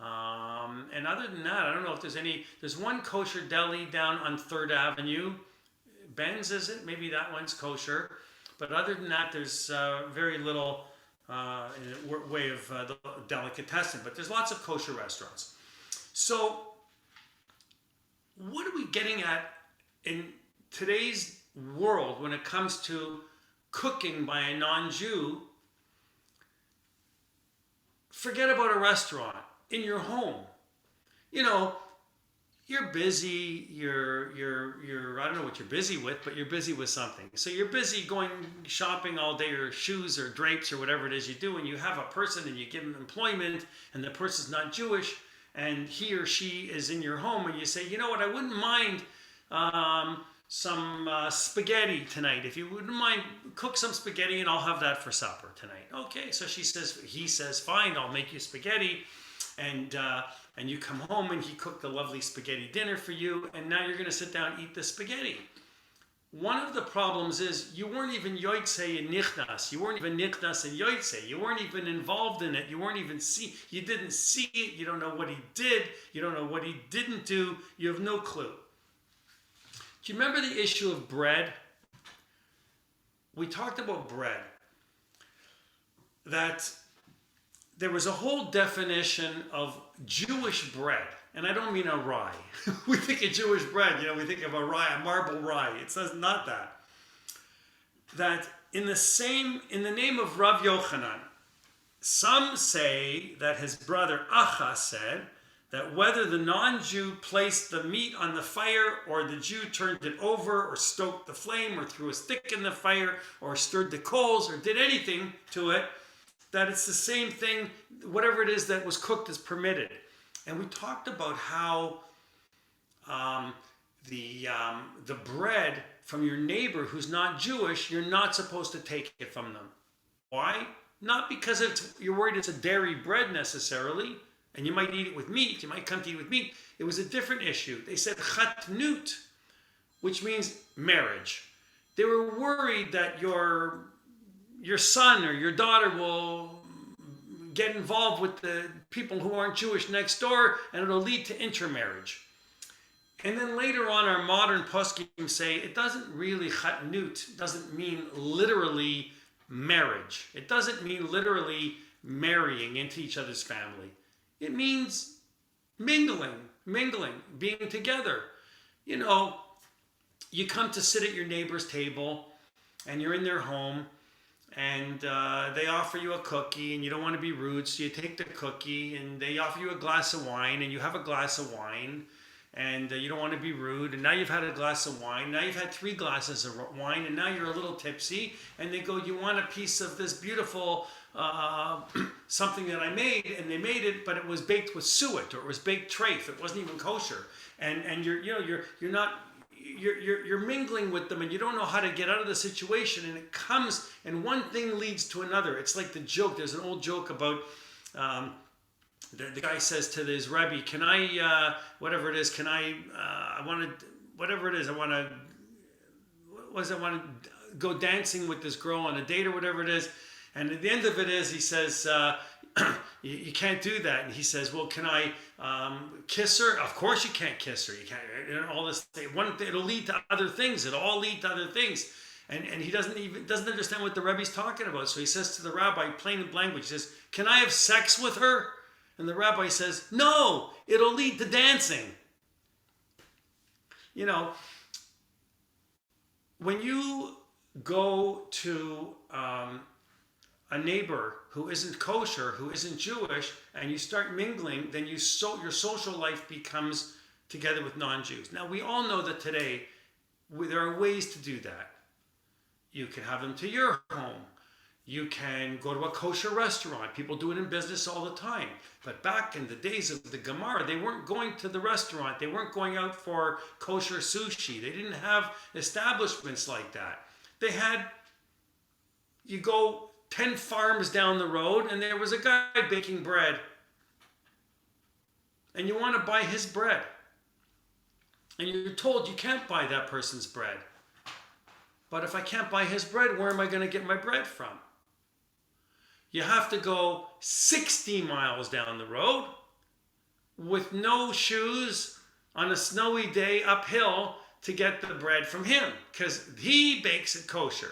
And other than that, I don't know if there's any. There's one kosher deli down on 3rd Avenue. Ben's, is it? Maybe that one's kosher. But other than that, there's very little in the way of the delicatessen. But there's lots of kosher restaurants. So, what are we getting at in today's world when it comes to cooking by a non-Jew? Forget about a restaurant. In your home, you know, you're busy, you're I don't know what you're busy with, but you're busy with something. So you're busy going shopping all day, or shoes or drapes or whatever it is you do, and you have a person and you give them employment, and the person's not Jewish, and he or she is in your home, and you say, you know what, I wouldn't mind some spaghetti tonight. If you wouldn't mind, cook some spaghetti and I'll have that for supper tonight. Okay, so he says, fine, I'll make you spaghetti. And you come home and he cooked a lovely spaghetti dinner for you, and now you're going to sit down and eat the spaghetti. One of the problems is you weren't even yotzei and nichnas. You weren't even nichnas and yotzei. You weren't even involved in it. You didn't see it. You don't know what he did. You don't know what he didn't do. You have no clue. Do you remember the issue of bread? We talked about bread. That there was a whole definition of Jewish bread, and I don't mean a rye. We think of Jewish bread, we think of a rye, a marble rye. It says not that. That in the name of Rav Yochanan, some say that his brother Acha said that whether the non-Jew placed the meat on the fire, or the Jew turned it over, or stoked the flame, or threw a stick in the fire, or stirred the coals, or did anything to it, that it's the same thing, whatever it is that was cooked is permitted. And we talked about how the bread from your neighbor who's not Jewish, you're not supposed to take it from them. Why? Not because you're worried it's a dairy bread necessarily, and you might eat it with meat, you might come to eat with meat. It was a different issue. They said chatnut, which means marriage. They were worried that your son or your daughter will get involved with the people who aren't Jewish next door, and it'll lead to intermarriage. And then later on, our modern poskim say it doesn't really chatnut, doesn't mean literally marriage. It doesn't mean literally marrying into each other's family. It means mingling, being together. You come to sit at your neighbor's table, and you're in their home, and they offer you a cookie, and you don't want to be rude, so you take the cookie, and they offer you a glass of wine, and you have a glass of wine, and you don't want to be rude, and now you've had a glass of wine, now you've had 3 glasses of wine, and now you're a little tipsy, and they go, you want a piece of this beautiful something that I made, and they made it, but it was baked with suet, or it was baked treif, it wasn't even kosher, and you're mingling with them, and you don't know how to get out of the situation, and it comes, and one thing leads to another. It's like the joke. There's an old joke about the guy says to his Rebbe, can I, whatever it is, I want to go dancing with this girl on a date or whatever it is. And at the end of it is, he says, you can't do that. And he says, well, can I kiss her? Of course you can't kiss her. You can't, all this thing. It'll lead to other things. It'll all lead to other things. And he doesn't understand what the Rebbe's talking about. So he says to the rabbi, plain and language, he says, can I have sex with her? And the rabbi says, no, it'll lead to dancing. When you go to a neighbor who isn't kosher, who isn't Jewish, and you start mingling, then your social life becomes together with non-Jews. Now, we all know that today there are ways to do that. You can have them to your home. You can go to a kosher restaurant. People do it in business all the time. But back in the days of the Gemara, they weren't going to the restaurant. They weren't going out for kosher sushi. They didn't have establishments like that. They had, you go 10 farms down the road and there was a guy baking bread. And you want to buy his bread. And you're told you can't buy that person's bread. But if I can't buy his bread, where am I going to get my bread from? You have to go 60 miles down the road with no shoes on a snowy day uphill to get the bread from him because he bakes it kosher.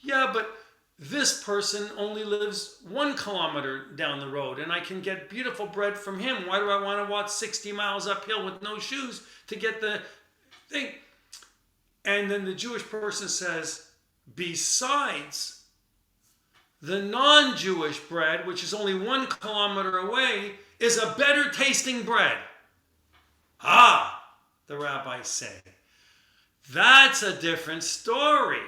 Yeah, but this person only lives 1 kilometer down the road and I can get beautiful bread from him. Why do I want to walk 60 miles uphill with no shoes to get the thing? And then the Jewish person says, besides, the non-Jewish bread, which is only 1 kilometer away, is a better tasting bread. Ah, the rabbis say. That's a different story.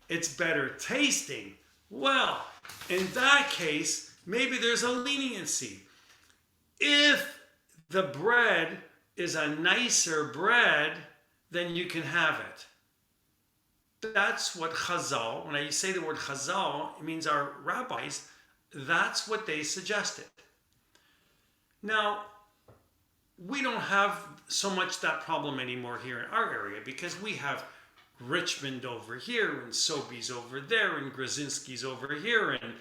It's better tasting. Well, in that case, maybe there's a leniency. If the bread is a nicer bread, then you can have it. That's what Chazal, when I say the word Chazal, it means our rabbis, that's what they suggested. Now, we don't have so much that problem anymore here in our area because we have Richmond over here and Sobeys over there and Grazinski's over here and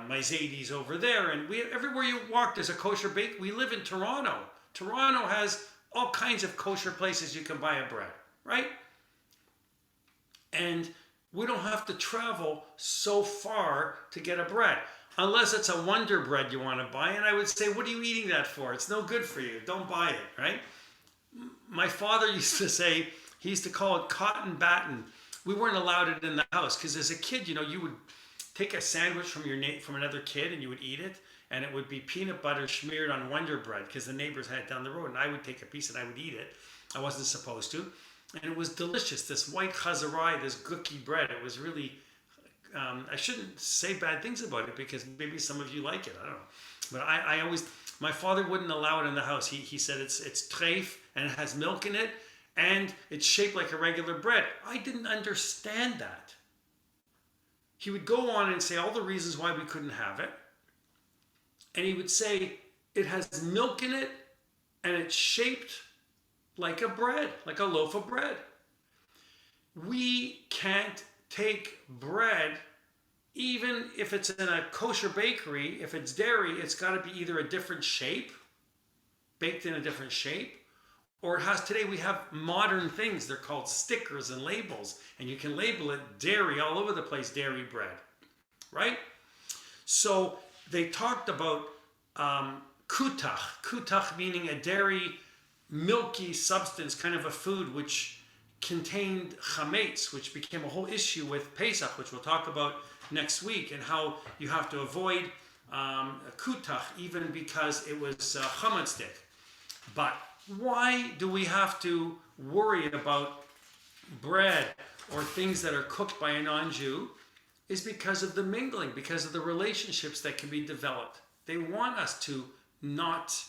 Maizadi's over there. And everywhere you walk, there's a kosher bake. We live in Toronto. Toronto has all kinds of kosher places you can buy a bread, right? And we don't have to travel so far to get a bread. Unless it's a Wonder Bread you want to buy. And I would say, what are you eating that for? It's no good for you. Don't buy it, right? My father used to say, he used to call it cotton batten. We weren't allowed it in the house because as a kid, you know, you would take a sandwich from another kid and you would eat it. And it would be peanut butter smeared on Wonder Bread because the neighbors had it down the road. And I would take a piece and I would eat it. I wasn't supposed to. And it was delicious, this white chazarai, this gooky bread. It was really, I shouldn't say bad things about it because maybe some of you like it. I don't know. But I always, my father wouldn't allow it in the house. He said it's treif and it has milk in it and it's shaped like a regular bread. I didn't understand that. He would go on and say all the reasons why we couldn't have it. And he would say it has milk in it and it's shaped like a bread, like a loaf of bread. We can't take bread, even if it's in a kosher bakery, if it's dairy, it's got to be either a different shape, baked in a different shape, or it has, today we have modern things, they're called stickers and labels, and you can label it dairy all over the place, dairy bread, right? So they talked about kutach meaning a dairy milky substance, kind of a food which contained chametz, which became a whole issue with Pesach, which we'll talk about next week, and how you have to avoid kutach even because it was chametzdik. But why do we have to worry about bread or things that are cooked by a non-Jew? Is because of the mingling, because of the relationships that can be developed. They want us to not.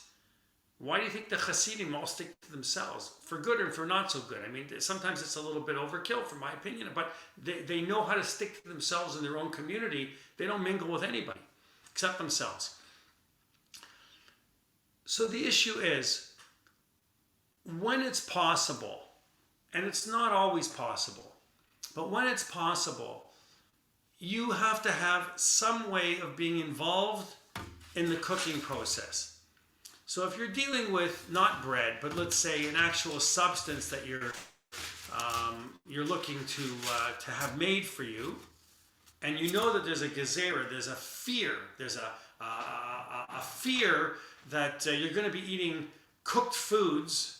Why do you think the Hasidim all stick to themselves? For good and for not so good. I mean, sometimes it's a little bit overkill, from my opinion, but they know how to stick to themselves in their own community. They don't mingle with anybody except themselves. So the issue is, when it's possible, and it's not always possible, but when it's possible, you have to have some way of being involved in the cooking process. So if you're dealing with not bread, but let's say an actual substance that you're looking to have made for you, and you know that there's a gezerah, there's a fear, there's a fear that you're going to be eating cooked foods.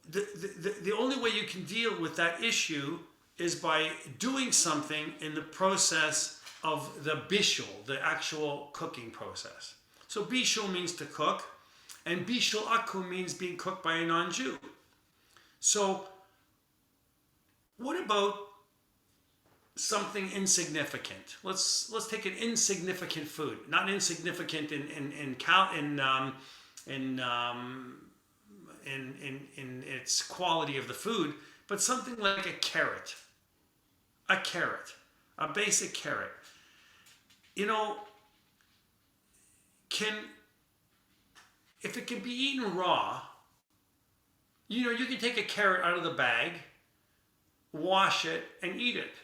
The only way you can deal with that issue is by doing something in the process of the bishul, the actual cooking process. So bishul means to cook, and bishul aku means being cooked by a non-Jew. So what about something insignificant. Let's take an insignificant food, not insignificant in its quality of the food, but something like a carrot, a basic carrot. You know, if it can be eaten raw, you know, you can take a carrot out of the bag, wash it, and eat it.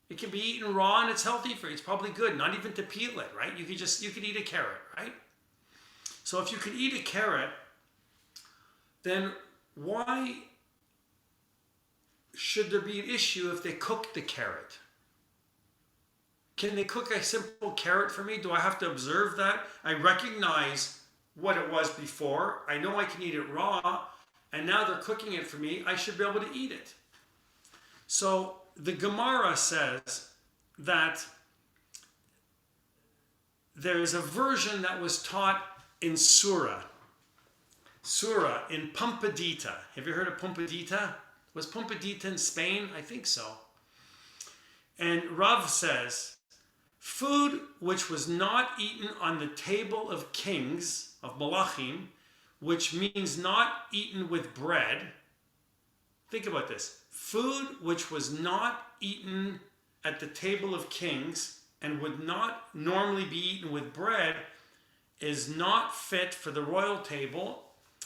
It can be eaten raw and it's healthy for you. It's probably good, not even to peel it, right? You could eat a carrot, right? So if you could eat a carrot, then why should there be an issue if they cook the carrot? Can they cook a simple carrot for me? Do I have to observe that? I recognize what it was before. I know I can eat it raw, and now they're cooking it for me. I should be able to eat it. So the Gemara says that there is a version that was taught in Surah in Pompadita. Have you heard of Pompadita? Was Pompadita in Spain? I think so. And Rav says, food which was not eaten on the table of kings, of Malachim, which means not eaten with bread. Think about this. Food which was not eaten at the table of kings and would not normally be eaten with bread is not fit for the royal table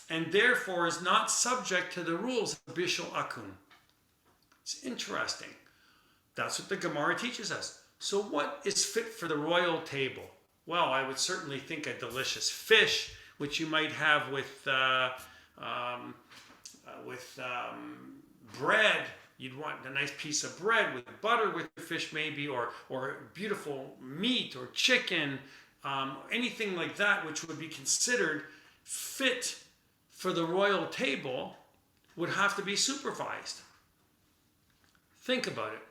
and therefore is not subject to the rules of Bishul Akun. It's interesting. That's what the Gemara teaches us. So what is fit for the royal table? Well, I would certainly think a delicious fish, which you might have with bread. You'd want a nice piece of bread with butter with your fish maybe, or beautiful meat or chicken, anything like that which would be considered fit for the royal table would have to be supervised. Think about it.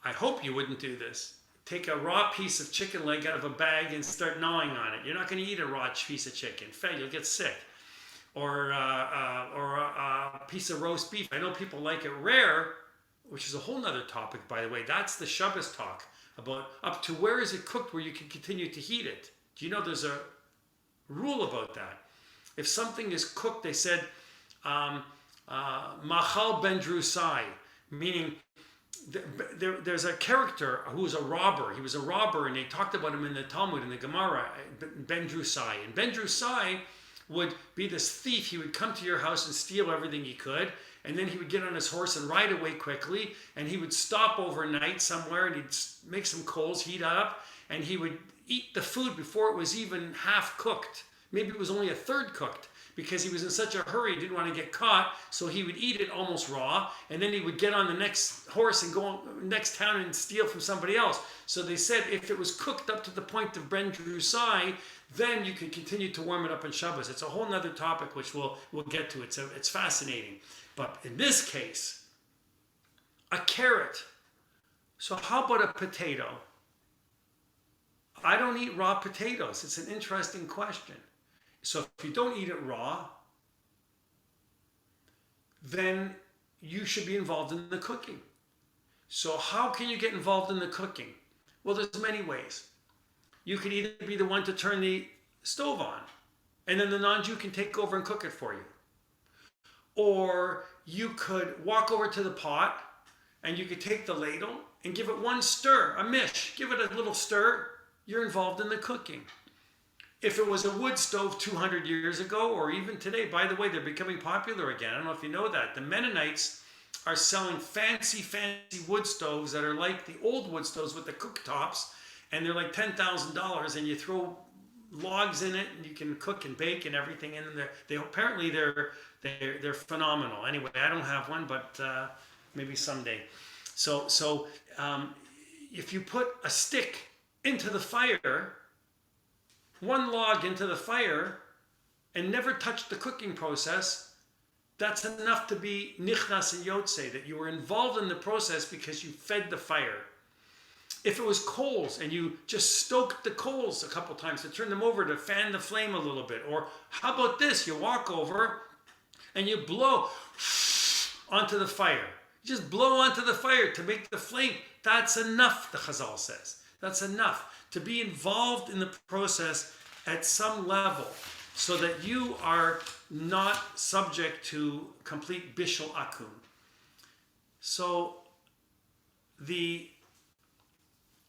I hope you wouldn't do this. Take a raw piece of chicken leg out of a bag and start gnawing on it. You're not going to eat a raw piece of chicken. In fact, you'll get sick. Or a piece of roast beef. I know people like it rare, which is a whole nother topic, by the way. That's the Shabbos talk about up to where is it cooked where you can continue to heat it. Do you know there's a rule about that? If something is cooked, they said, Machal ben Drusai, meaning there's a character who was a robber. He was a robber, and they talked about him in the Talmud, in the Gemara, Ben Drusai. And Ben Drusai would be this thief. He would come to your house and steal everything he could, and then he would get on his horse and ride away quickly, and he would stop overnight somewhere, and he'd make some coals, heat up, and he would eat the food before it was even half cooked. Maybe it was only a third cooked, because he was in such a hurry, he didn't want to get caught, so he would eat it almost raw, and then he would get on the next horse and go next town and steal from somebody else. So they said if it was cooked up to the point of Ben Drusai, then you can continue to warm it up on Shabbos. It's a whole nother topic which we'll get to. It's fascinating. But in this case, a carrot. So how about a potato? I don't eat raw potatoes. It's an interesting question. So if you don't eat it raw, then you should be involved in the cooking. So how can you get involved in the cooking? Well, there's many ways. You could either be the one to turn the stove on, and then the non-Jew can take over and cook it for you. Or you could walk over to the pot, and you could take the ladle and give it one stir, a mish. Give it a little stir. You're involved in the cooking. If it was a wood stove 200 years ago, or even today, by the way, they're becoming popular again. I don't know if you know that. The Mennonites are selling fancy wood stoves that are like the old wood stoves with the cooktops, and they're like $10,000, and you throw logs in it, and you can cook and bake and everything in there. Apparently they're phenomenal. Anyway, I don't have one, but maybe someday. So if you put a stick into the fire, one log into the fire, and never touch the cooking process, that's enough to be nichnas and yotze, that you were involved in the process because you fed the fire. If it was coals and you just stoked the coals a couple times to turn them over to fan the flame a little bit, or how about this? You walk over and you blow onto the fire. Just blow onto the fire to make the flame. That's enough, the Chazal says. That's enough to be involved in the process at some level so that you are not subject to complete bishul akum. So the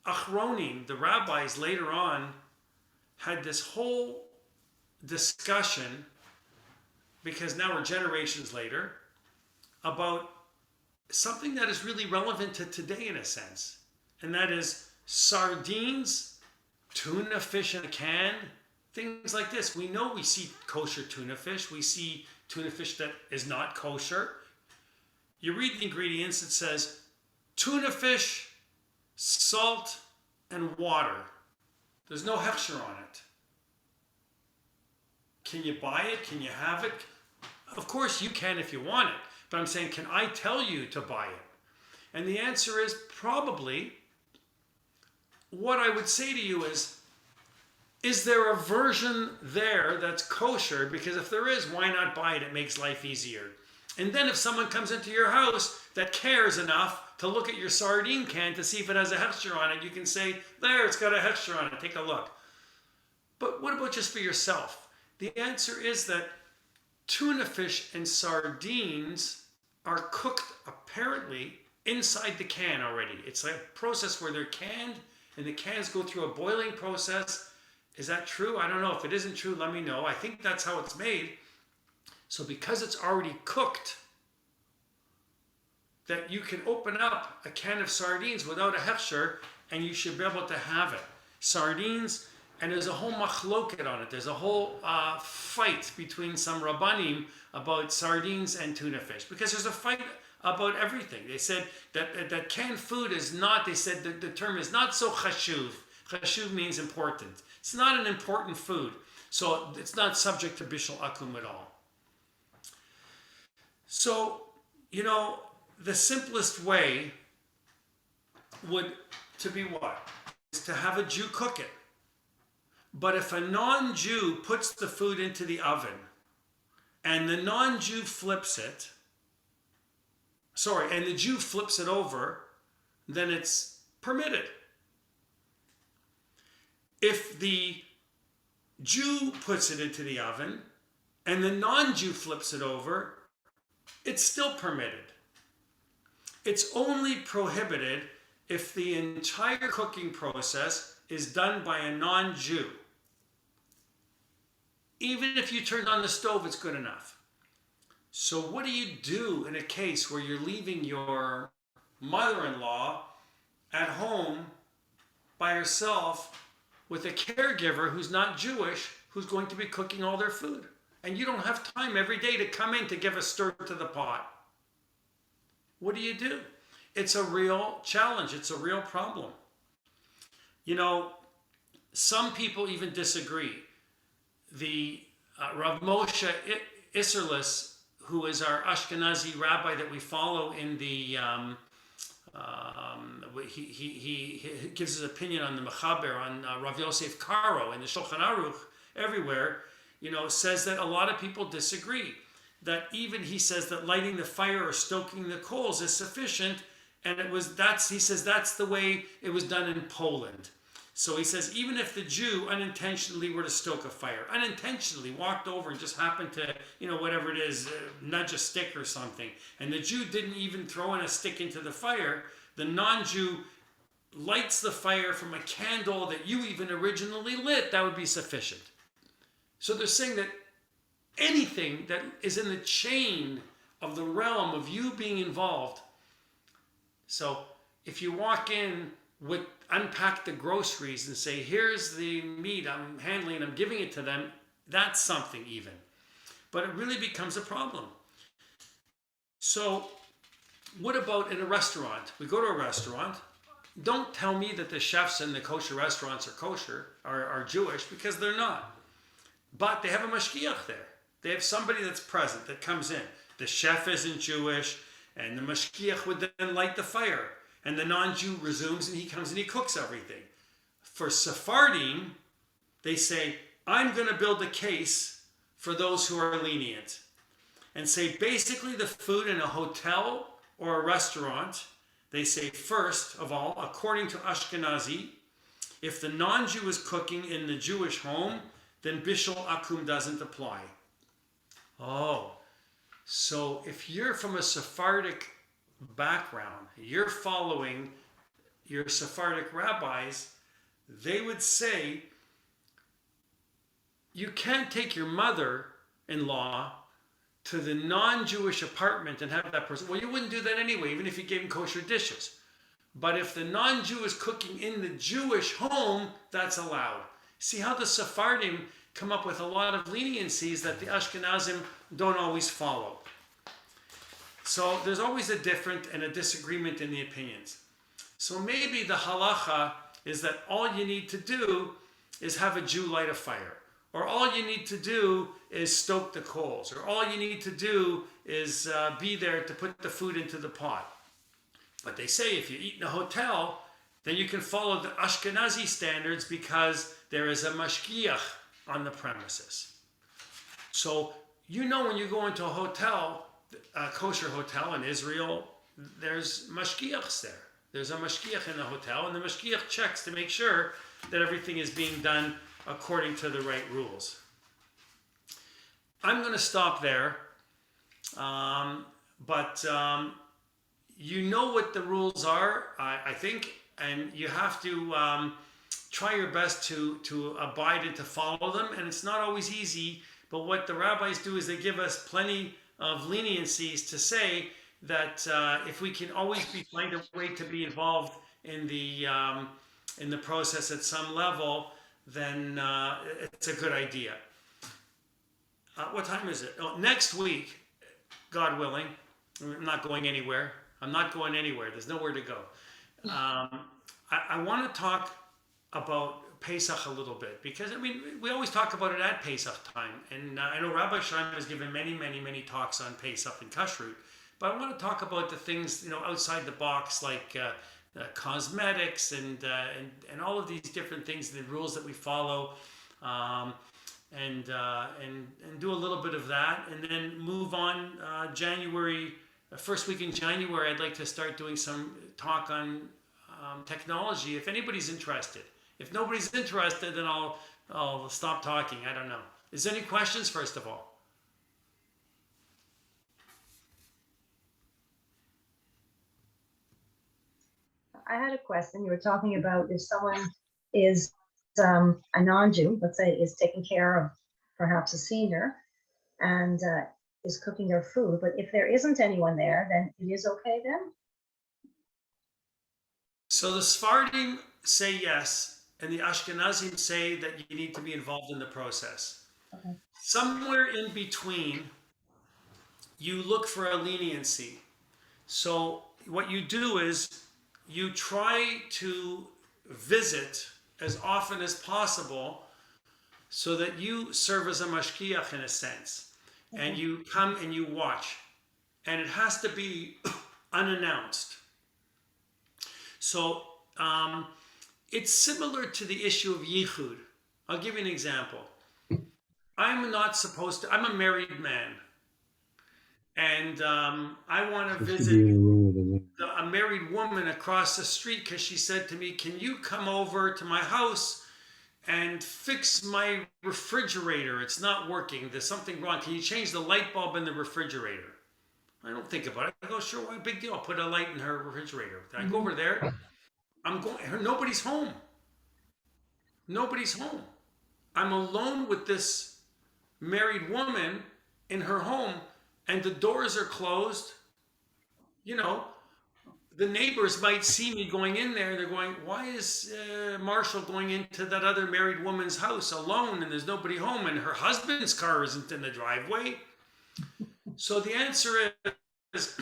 Achronim, the rabbis later on, had this whole discussion, because now we're generations later, about something that is really relevant to today in a sense. And that is sardines, tuna fish in a can, things like this. We know we see kosher tuna fish. We see tuna fish that is not kosher. You read the ingredients, it says tuna fish, salt, and water. There's no hechsher on it. Can you buy it? Can you have it? Of course you can if you want it. But I'm saying, can I tell you to buy it? And the answer is probably. What I would say to you is there a version there that's kosher? Because if there is, why not buy it? It makes life easier. And then if someone comes into your house that cares enough to look at your sardine can to see if it has a hechsher on it, you can say, there, it's got a hechsher on it, take a look. But what about just for yourself? The answer is that tuna fish and sardines are cooked apparently inside the can already. It's like a process where they're canned and the cans go through a boiling process. Is that true? I don't know. If it isn't true, let me know. I think that's how it's made. So because it's already cooked, that you can open up a can of sardines without a hechsher and you should be able to have it. Sardines, and there's a whole machloket on it. There's a whole fight between some rabbanim about sardines and tuna fish, because there's a fight about everything. They said that canned food is not, they said that the term is not so chashuv. Chashuv means important. It's not an important food. So it's not subject to bishul akum at all. So, you know, the simplest way would to be what? Is to have a Jew cook it. But if a non-Jew puts the food into the oven and the non-Jew flips it, and the Jew flips it over, then it's permitted. If the Jew puts it into the oven and the non-Jew flips it over, it's still permitted. It's only prohibited if the entire cooking process is done by a non-Jew. Even if you turned on the stove, it's good enough. So what do you do in a case where you're leaving your mother-in-law at home by herself with a caregiver who's not Jewish, who's going to be cooking all their food? And you don't have time every day to come in to give a stir to the pot. What do you do? It's a real challenge. It's a real problem. You know, some people even disagree. The Rav Moshe Isserlis, who is our Ashkenazi rabbi that we follow in the, he gives his opinion on the Mechaber, on Rav Yosef Karo in the Shulchan Aruch, everywhere, you know, says that a lot of people disagree. That even he says that lighting the fire or stoking the coals is sufficient, and he says that's the way it was done in Poland. So he says, even if the Jew unintentionally were to stoke a fire, unintentionally walked over and just happened to, you know, whatever it is, nudge a stick or something, and the Jew didn't even throw in a stick into the fire, the non-Jew lights the fire from a candle that you even originally lit, that would be sufficient. So they're saying that anything that is in the chain of the realm of you being involved. So if you walk in with unpack the groceries and say, here's the meat I'm handling and I'm giving it to them, that's something even. But it really becomes a problem. So what about in a restaurant? We go to a restaurant. Don't tell me that the chefs in the kosher restaurants are kosher, are Jewish, because they're not. But they have a mashgiach there. They have somebody that's present, that comes in. The chef isn't Jewish, and the mashgiach would then light the fire. And the non-Jew resumes and he comes and he cooks everything. For Sephardim, they say, I'm going to build a case for those who are lenient. And say basically the food in a hotel or a restaurant, they say, first of all, according to Ashkenazi, if the non-Jew is cooking in the Jewish home, then Bishul Akum doesn't apply. Oh, so if you're from a Sephardic background, you're following your Sephardic rabbis, they would say you can't take your mother-in-law to the non-Jewish apartment and have that person. Well, you wouldn't do that anyway, even if you gave them kosher dishes. But if the non-Jew is cooking in the Jewish home, that's allowed. See how the Sephardim come up with a lot of leniencies that the Ashkenazim don't always follow. So there's always a different and a disagreement in the opinions. So maybe the halacha is that all you need to do is have a Jew light a fire. Or all you need to do is stoke the coals. Or all you need to do is be there to put the food into the pot. But they say if you eat in a hotel, then you can follow the Ashkenazi standards because there is a mashgiach on the premises. So you know when you go into a hotel, a kosher hotel in Israel, there's mashgiachs there. There's a mashgiach in the hotel, and the mashgiach checks to make sure that everything is being done according to the right rules. I'm going to stop there, but you know what the rules are, I think, and you have to try your best to abide and to follow them, and it's not always easy, but what the rabbis do is they give us plenty of leniencies to say that if we can always find a way to be involved in the process at some level, then it's a good idea. What time is it? Oh, next week, God willing, I'm not going anywhere. I'm not going anywhere. There's nowhere to go. I want to talk about Pesach a little bit because, I mean, we always talk about it at Pesach time. And I know Rabbi Shlomo has given many talks on Pesach and Kashrut. But I want to talk about the things, outside the box, like cosmetics and all of these different things, the rules that we follow, and do a little bit of that, and then move on. January, first week in January, I'd like to start doing some talk on technology. If anybody's interested, if nobody's interested, then I'll stop talking. I don't know. Is there any questions first of all? I had a question. You were talking about if someone is a non-Jew, let's say, is taking care of perhaps a senior and is cooking their food, but if there isn't anyone there, then it is okay then? So the Sephardim say yes, and the Ashkenazim say that you need to be involved in the process. Okay. Somewhere in between, you look for a leniency. So what you do is you try to visit as often as possible so that you serve as a mashgiach in a sense. And you come and you watch. And it has to be unannounced. So it's similar to the issue of yichud. I'll give you an example. I'm a married man. And I want to visit a married woman across the street because she said to me, can you come over to my house and fix my refrigerator? It's not working. There's something wrong. Can you change the light bulb in the refrigerator? I don't think about it. I go, sure, what big deal? I'll put a light in her refrigerator. I go over there. Nobody's home. Nobody's home. I'm alone with this married woman in her home, and the doors are closed. The neighbors might see me going in there. They're going, why is Marshall going into that other married woman's house alone and there's nobody home and her husband's car isn't in the driveway? So the answer is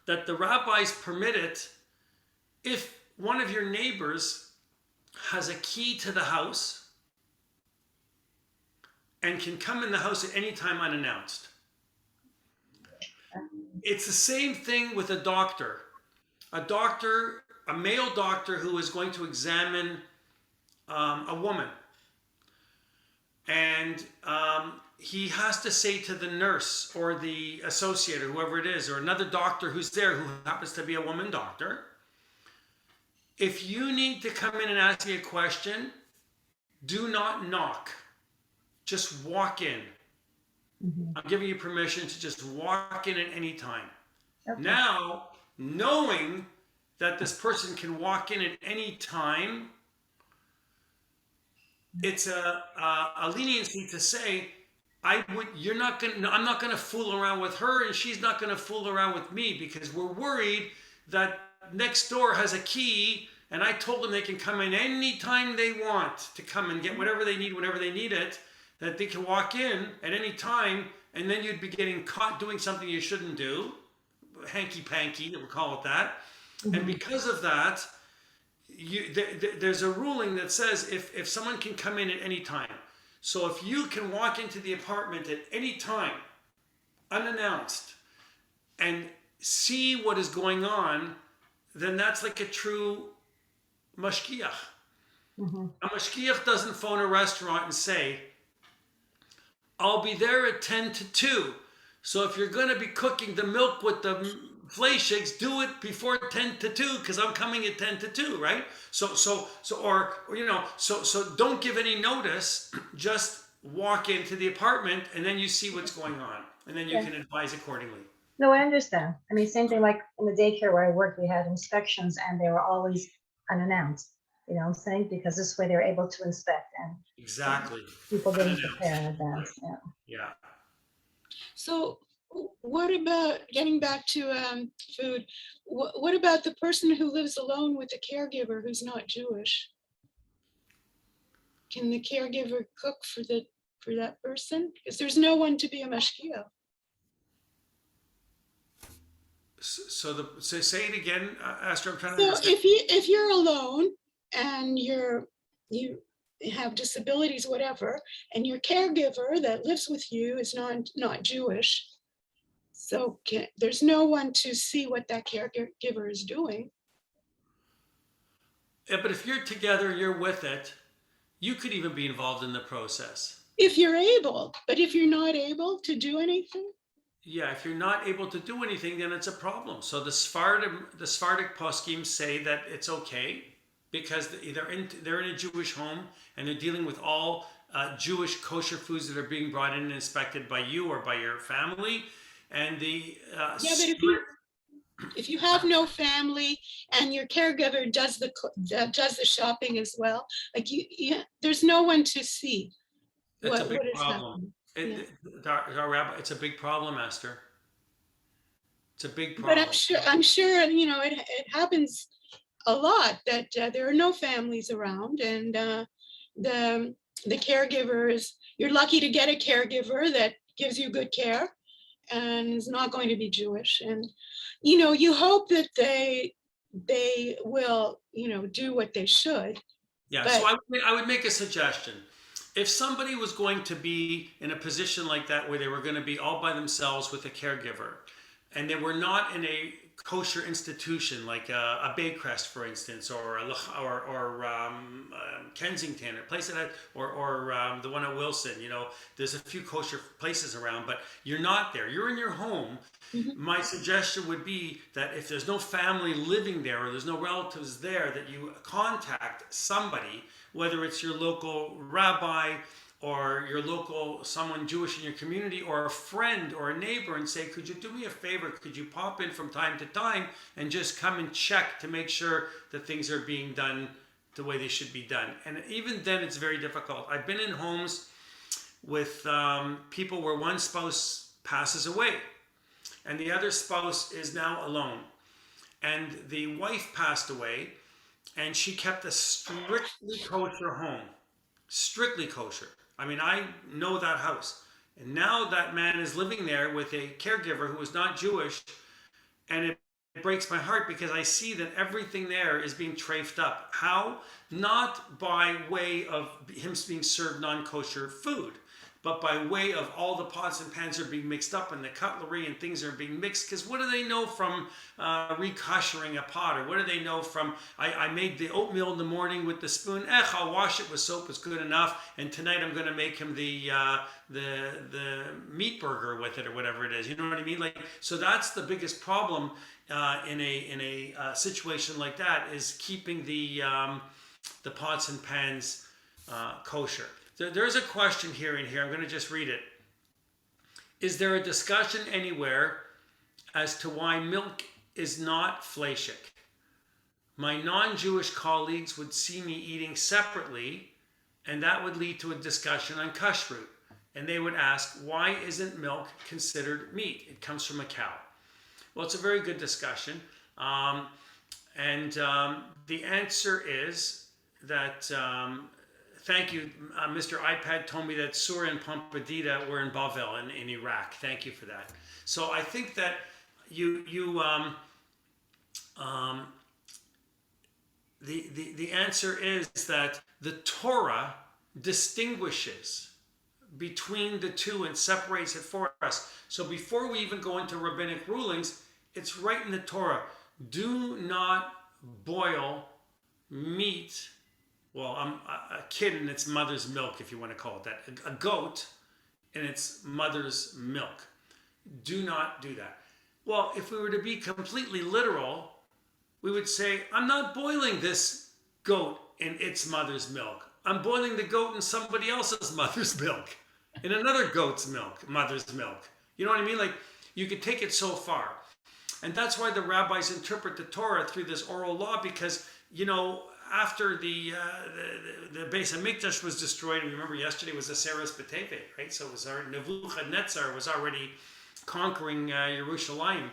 that the rabbis permit it if one of your neighbors has a key to the house and can come in the house at any time unannounced. It's the same thing with a doctor. A male doctor who is going to examine a woman. and he has to say to the nurse or the associate or whoever it is, or another doctor who's there who happens to be a woman doctor, if you need to come in and ask me a question, do not knock. Just walk in. I'm giving you permission to just walk in at any time. Okay. Now, knowing that this person can walk in at any time, it's a leniency to say, I'm not gonna fool around with her, and she's not gonna fool around with me, because we're worried that next door has a key, and I told them they can come in anytime they want to come and get whatever they need, whenever they need it, that they can walk in at any time, and then you'd be getting caught doing something you shouldn't do, hanky-panky, we'll call it that. And because of that, there's a ruling that says if someone can come in at any time. So if you can walk into the apartment at any time, unannounced, and see what is going on, then that's like a true mashgiach. A mashgiach doesn't phone a restaurant and say, I'll be there at 10 to 2. So if you're going to be cooking the milk with the fleischiks, do it before 10 to 2, because I'm coming at 10 to 2, right? So don't give any notice. Just walk into the apartment, and then you see what's going on, and then you can advise accordingly. No, I understand. I mean, same thing like in the daycare where I worked, we had inspections and they were always unannounced. You know what I'm saying? Because this way they're able to inspect and Exactly. people didn't prepare in advance. Yeah. Yeah. So what about getting back to food? What about the person who lives alone with a caregiver who's not Jewish? Can the caregiver cook for that person? Because there's no one to be a mashgiach. So say it again, Esther. I'm trying to So understand. if you're alone and you have disabilities, whatever, and your caregiver that lives with you is not Jewish, so there's no one to see what that caregiver is doing. Yeah, but if you're together, you're with it, you could even be involved in the process. If you're able, but if you're not able to do anything. Yeah, if you're not able to do anything, then it's a problem. So the Sephardic poskim say that it's okay because they're in a Jewish home and they're dealing with all Jewish kosher foods that are being brought in and inspected by you or by your family. And the but if you have no family and your caregiver does the shopping as well, like there's no one to see That's what a big is problem. happening. Rabbi, it's a big problem, Esther. It's a big problem. But I'm sure it happens a lot that there are no families around, and the caregivers, you're lucky to get a caregiver that gives you good care and is not going to be Jewish, and you hope that they will do what they should. Yeah, but, so I would make a suggestion. If somebody was going to be in a position like that where they were going to be all by themselves with a caregiver, and they were not in a kosher institution like a Baycrest, for instance, or Kensington, a place that or the one at Wilson. There's a few kosher places around, but you're not there. You're in your home. My suggestion would be that if there's no family living there or there's no relatives there, that you contact somebody, whether it's your local rabbi or your local someone Jewish in your community or a friend or a neighbor, and say, could you do me a favor? Could you pop in from time to time and just come and check to make sure that things are being done the way they should be done? And even then it's very difficult. I've been in homes with people where one spouse passes away and the other spouse is now alone. And the wife passed away and she kept a strictly kosher home. Strictly kosher. I mean, I know that house. And now that man is living there with a caregiver who is not Jewish. And it breaks my heart because I see that everything there is being trafed up. How? Not by way of him being served non-kosher food, but by way of all the pots and pans are being mixed up and the cutlery and things are being mixed. Because what do they know from recoshering a pot? Or what do they know from, I made the oatmeal in the morning with the spoon. I'll wash it with soap, it's good enough. And tonight I'm going to make him the meat burger with it or whatever it is. You know what I mean? Like, so that's the biggest problem in a situation like that, is keeping the pots and pans kosher. There's a question here in here. I'm going to just read it. Is there a discussion anywhere as to why milk is not fleishik? My non-Jewish colleagues would see me eating separately, and that would lead to a discussion on kashrut. And they would ask, why isn't milk considered meat? It comes from a cow. Well, it's a very good discussion. The answer is that, thank you, Mr. iPad told me that Surah and Pompadita were in Bavel in Iraq. Thank you for that. So I think that the answer is that the Torah distinguishes between the two and separates it for us. So before we even go into rabbinic rulings, it's right in the Torah. Do not boil meat. Well, a kid in its mother's milk, if you want to call it that. A goat in its mother's milk. Do not do that. Well, if we were to be completely literal, we would say, I'm not boiling this goat in its mother's milk. I'm boiling the goat in somebody else's mother's milk, in another goat's milk, mother's milk. You know what I mean? Like, you could take it so far. And that's why the rabbis interpret the Torah through this oral law, because, you know, after the Beis Hamikdash was destroyed, and remember yesterday was the Seres B'Tevet, right? So it was our Nebuchadnezzar was already conquering Yerushalayim.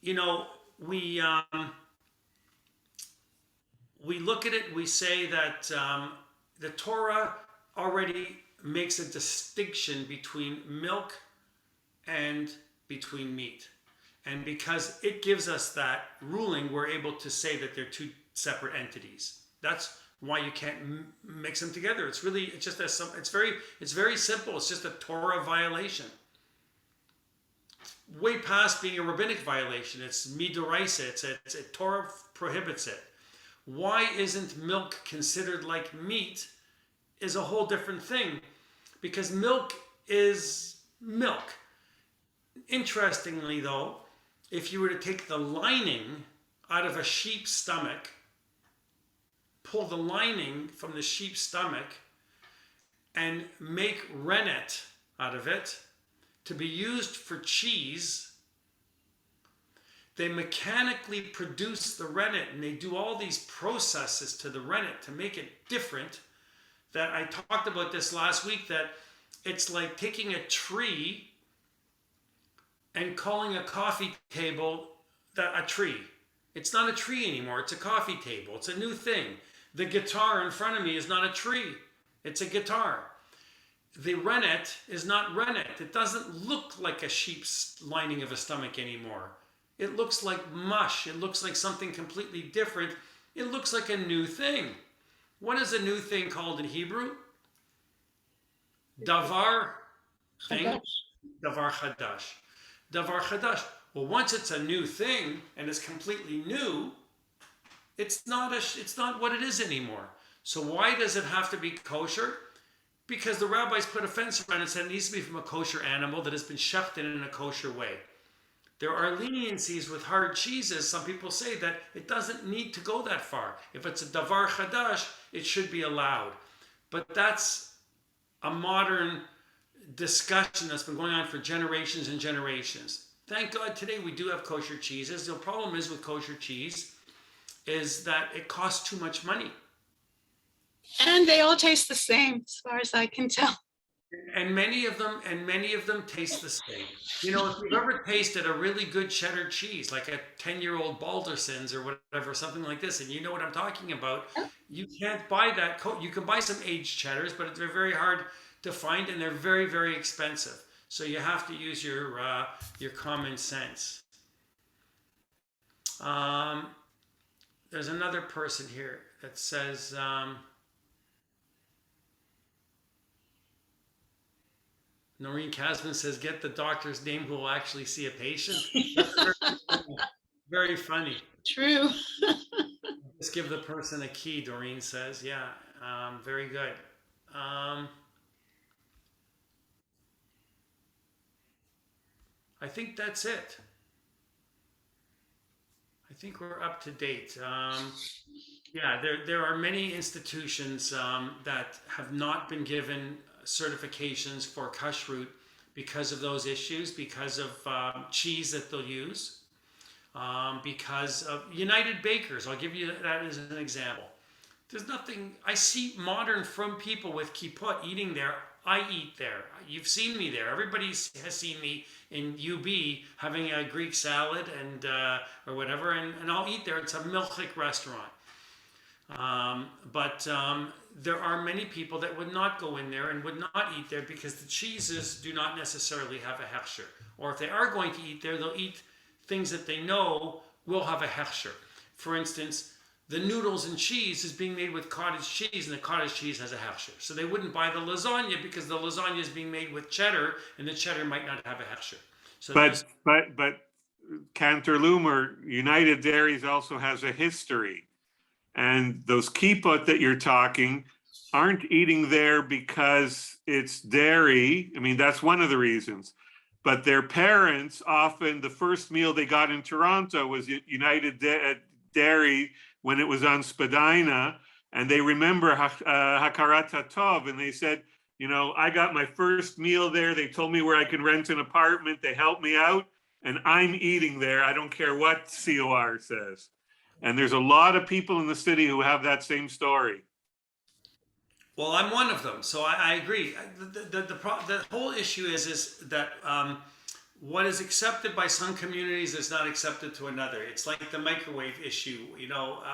You know, we look at it, we say that the Torah already makes a distinction between milk and between meat. And because it gives us that ruling, we're able to say that they're two separate entities. That's why you can't mix them together. It's very simple. It's just a Torah violation. Way past being a rabbinic violation. It's midoraisa. Torah prohibits it. Why isn't milk considered like meat is a whole different thing, because milk is milk. Interestingly, though, if you were to take the lining out of a sheep's stomach, pull the lining from the sheep's stomach and make rennet out of it to be used for cheese, they mechanically produce the rennet, and they do all these processes to the rennet to make it different. That I talked about this last week, that it's like taking a tree and calling a coffee table a tree. It's not a tree anymore. It's a coffee table. It's a new thing. The guitar in front of me is not a tree. It's a guitar. The rennet is not rennet. It doesn't look like a sheep's lining of a stomach anymore. It looks like mush. It looks like something completely different. It looks like a new thing. What is a new thing called in Hebrew? Davar thing. Davar chadash. Davar chadash. Well, once it's a new thing and it's completely new, it's not what it is anymore. So why does it have to be kosher? Because the rabbis put a fence around it and said it needs to be from a kosher animal that has been shechted in a kosher way. There are leniencies with hard cheeses. Some people say that it doesn't need to go that far. If it's a davar chadash, it should be allowed. But that's a modern discussion that's been going on for generations and generations. Thank God today we do have kosher cheeses. The problem is with kosher cheese is that it costs too much money. And they all taste the same, as far as I can tell. And many of them taste the same. You know, if you've ever tasted a really good cheddar cheese, like a 10-year-old Balderson's or whatever, something like this, and you know what I'm talking about, you can't buy that. You can buy some aged cheddars, but they're very hard to find, and they're very, very expensive. So you have to use your common sense. There's another person here that says, Noreen Kasman says, get the doctor's name who will actually see a patient. That's very, very funny. True. Just give the person a key, Doreen says. Yeah, very good. I think that's it. I think we're up to date. Yeah, there are many institutions that have not been given certifications for kashrut because of those issues, because of cheese that they'll use, because of United Bakers. I'll give you that as an example. There's nothing, I see modern from people with kippot eating there. I eat there. You've seen me there. Everybody has seen me in UB having a Greek salad and or whatever, and I'll eat there. It's a milchik restaurant. But there are many people that would not go in there and would not eat there because the cheeses do not necessarily have a hechsher. Or if they are going to eat there, they'll eat things that they know will have a hechsher. For instance, the noodles and cheese is being made with cottage cheese, and the cottage cheese has a hechsher. So they wouldn't buy the lasagna because the lasagna is being made with cheddar, and the cheddar might not have a hechsher. So But Cantor Loomer, United Dairies also has a history. And those kippot that you're talking aren't eating there because it's dairy. I mean, that's one of the reasons. But their parents, often the first meal they got in Toronto was United Dairy when it was on Spadina. And they remember Hakarat Hatov, and they said, you know, I got my first meal there. They told me where I could rent an apartment. They helped me out, and I'm eating there. I don't care what COR says. And there's a lot of people in the city who have that same story. Well, I'm one of them, so I agree. The whole issue is that what is accepted by some communities is not accepted to another. It's like the microwave issue. You know,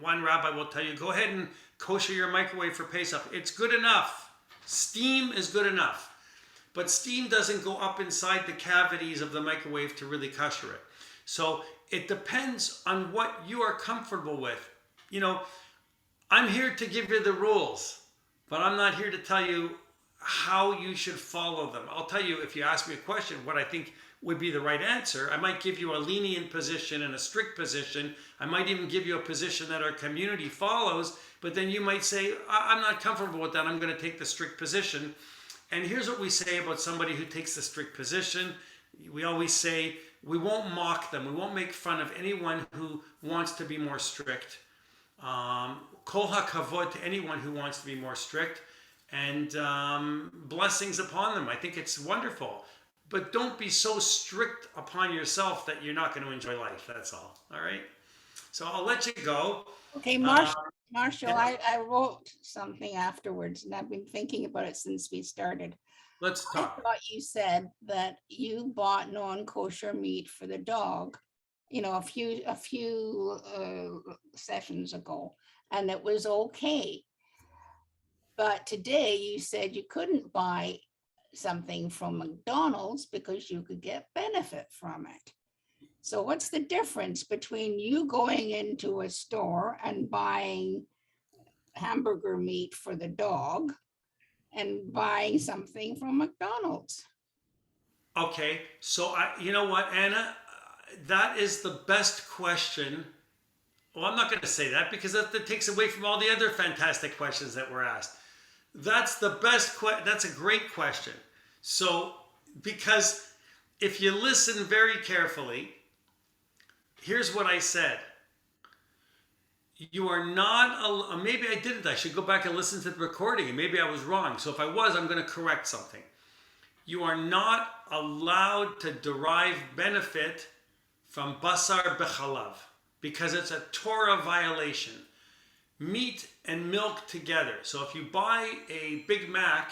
one rabbi will tell you, go ahead and kosher your microwave for Pesach. It's good enough. Steam is good enough. But steam doesn't go up inside the cavities of the microwave to really kosher it. So it depends on what you are comfortable with. You know, I'm here to give you the rules, but I'm not here to tell you how you should follow them. I'll tell you, if you ask me a question, what I think would be the right answer. I might give you a lenient position and a strict position. I might even give you a position that our community follows, but then you might say, I'm not comfortable with that. I'm going to take the strict position. And here's what we say about somebody who takes the strict position. We always say, we won't mock them. We won't make fun of anyone who wants to be more strict. Kol hakavod to anyone who wants to be more strict, and blessings upon them. I think it's wonderful. But don't be so strict upon yourself that you're not going to enjoy life. That's all. All right? So I'll let you go. Okay, Marshall, I wrote something afterwards, and I've been thinking about it since we started. Let's I talk. thought you said that you bought non-kosher meat for the dog, you know, a few sessions ago, and it was okay. But today you said you couldn't buy something from McDonald's because you could get benefit from it. So what's the difference between you going into a store and buying hamburger meat for the dog and buying something from McDonald's? Okay, so you know what, Anna? That is the best question. Well, I'm not going to say that because that takes away from all the other fantastic questions that were asked. That's the best that's a great question. So, because if you listen very carefully, here's what I said. You are not, maybe I didn't. I should go back and listen to the recording, and maybe I was wrong. So if I was, I'm going to correct something. You are not allowed to derive benefit from basar bechalav because it's a Torah violation. Meat and milk together. So if you buy a Big Mac,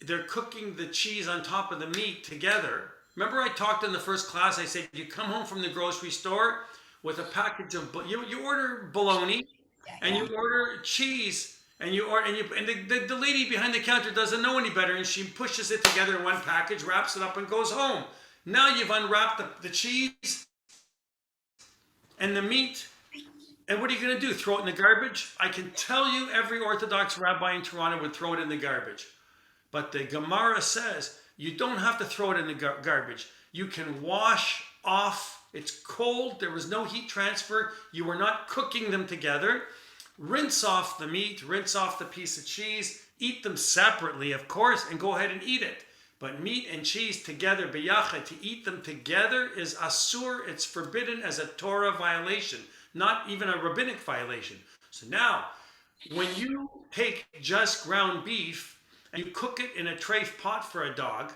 they're cooking the cheese on top of the meat together. Remember I talked in the first class, I said you come home from the grocery store with a package of, you order bologna and you order cheese and the lady behind the counter doesn't know any better and she pushes it together in one package, wraps it up and goes home. Now you've unwrapped the cheese and the meat. And what are you going to do? Throw it in the garbage? I can tell you every Orthodox rabbi in Toronto would throw it in the garbage But the Gemara says you don't have to throw it in the garbage. You can wash off. It's cold. There was no heat transfer. You were not cooking them together. Rinse off the meat, rinse off the piece of cheese, eat them separately, of course, and go ahead and eat it. But meat and cheese together, biyachad, to eat them together is asur. It's forbidden as a Torah violation, not even a rabbinic violation. So now, when you take just ground beef and you cook it in a treif pot for a dog,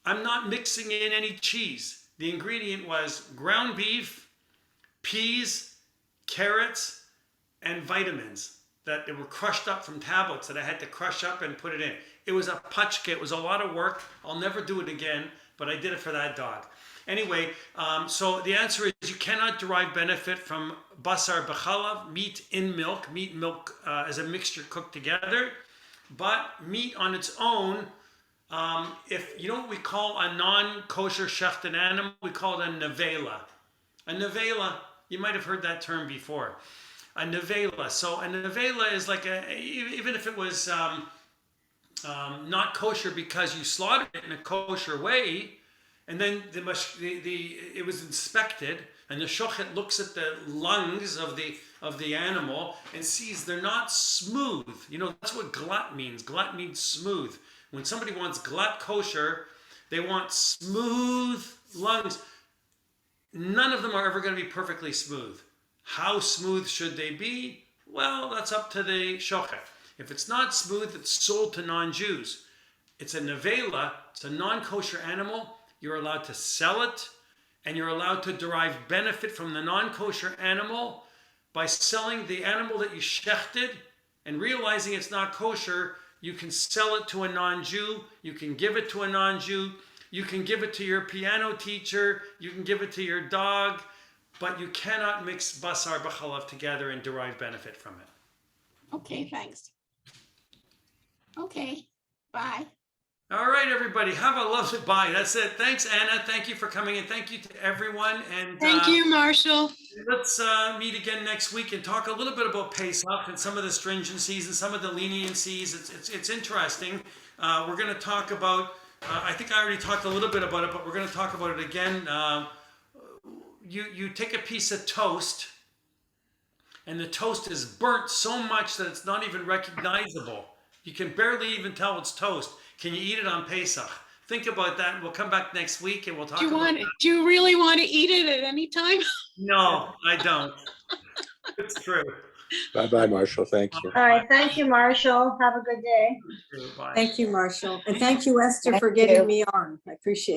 I'm not mixing in any cheese. The ingredient was ground beef, peas, carrots, and vitamins that they were crushed up from tablets that I had to crush up and put it in. It was a pachke. It was a lot of work. I'll never do it again, but I did it for that dog. Anyway, so the answer is you cannot derive benefit from basar b'chalav, meat in milk, meat and milk as a mixture cooked together. But meat on its own, if you know what we call a non-kosher shechted animal, we call it a nevela. A nevela, you might have heard that term before. A nevela. So a nevela is like even if it was not kosher because you slaughtered it in a kosher way, and then it was inspected, and the shochet looks at the lungs of the animal and sees they're not smooth. You know, that's what glut means. Glut means smooth. When somebody wants glut kosher, they want smooth lungs. None of them are ever going to be perfectly smooth. How smooth should they be? Well, that's up to the shochet. If it's not smooth, it's sold to non-Jews. It's a nevela, it's a non-kosher animal. You're allowed to sell it, and you're allowed to derive benefit from the non-kosher animal by selling the animal that you shechted and realizing it's not kosher. You can sell it to a non-Jew. You can give it to a non-Jew. You can give it to your piano teacher. You can give it to your dog. But you cannot mix basar b'chalav together and derive benefit from it. Okay, thanks. Okay, bye. All right, everybody, have a lovely bye. That's it. Thanks, Anna. Thank you for coming in. Thank you to everyone. And Thank you, Marshall. let's meet again next week and talk a little bit about Pesach and some of the stringencies and some of the leniencies. It's interesting. We're going to talk about, I think I already talked a little bit about it, but we're going to talk about it again. You take a piece of toast, and the toast is burnt so much that it's not even recognizable. You can barely even tell it's toast. Can you eat it on Pesach? Think about that. We'll come back next week and we'll talk about it. Do you really want to eat it at any time? No, I don't. It's true. Bye-bye, Marshall. Thank you. All right, thank you, Marshall. Have a good day. Bye. Thank you, Marshall. And thank you, Esther, for getting me on. I appreciate it.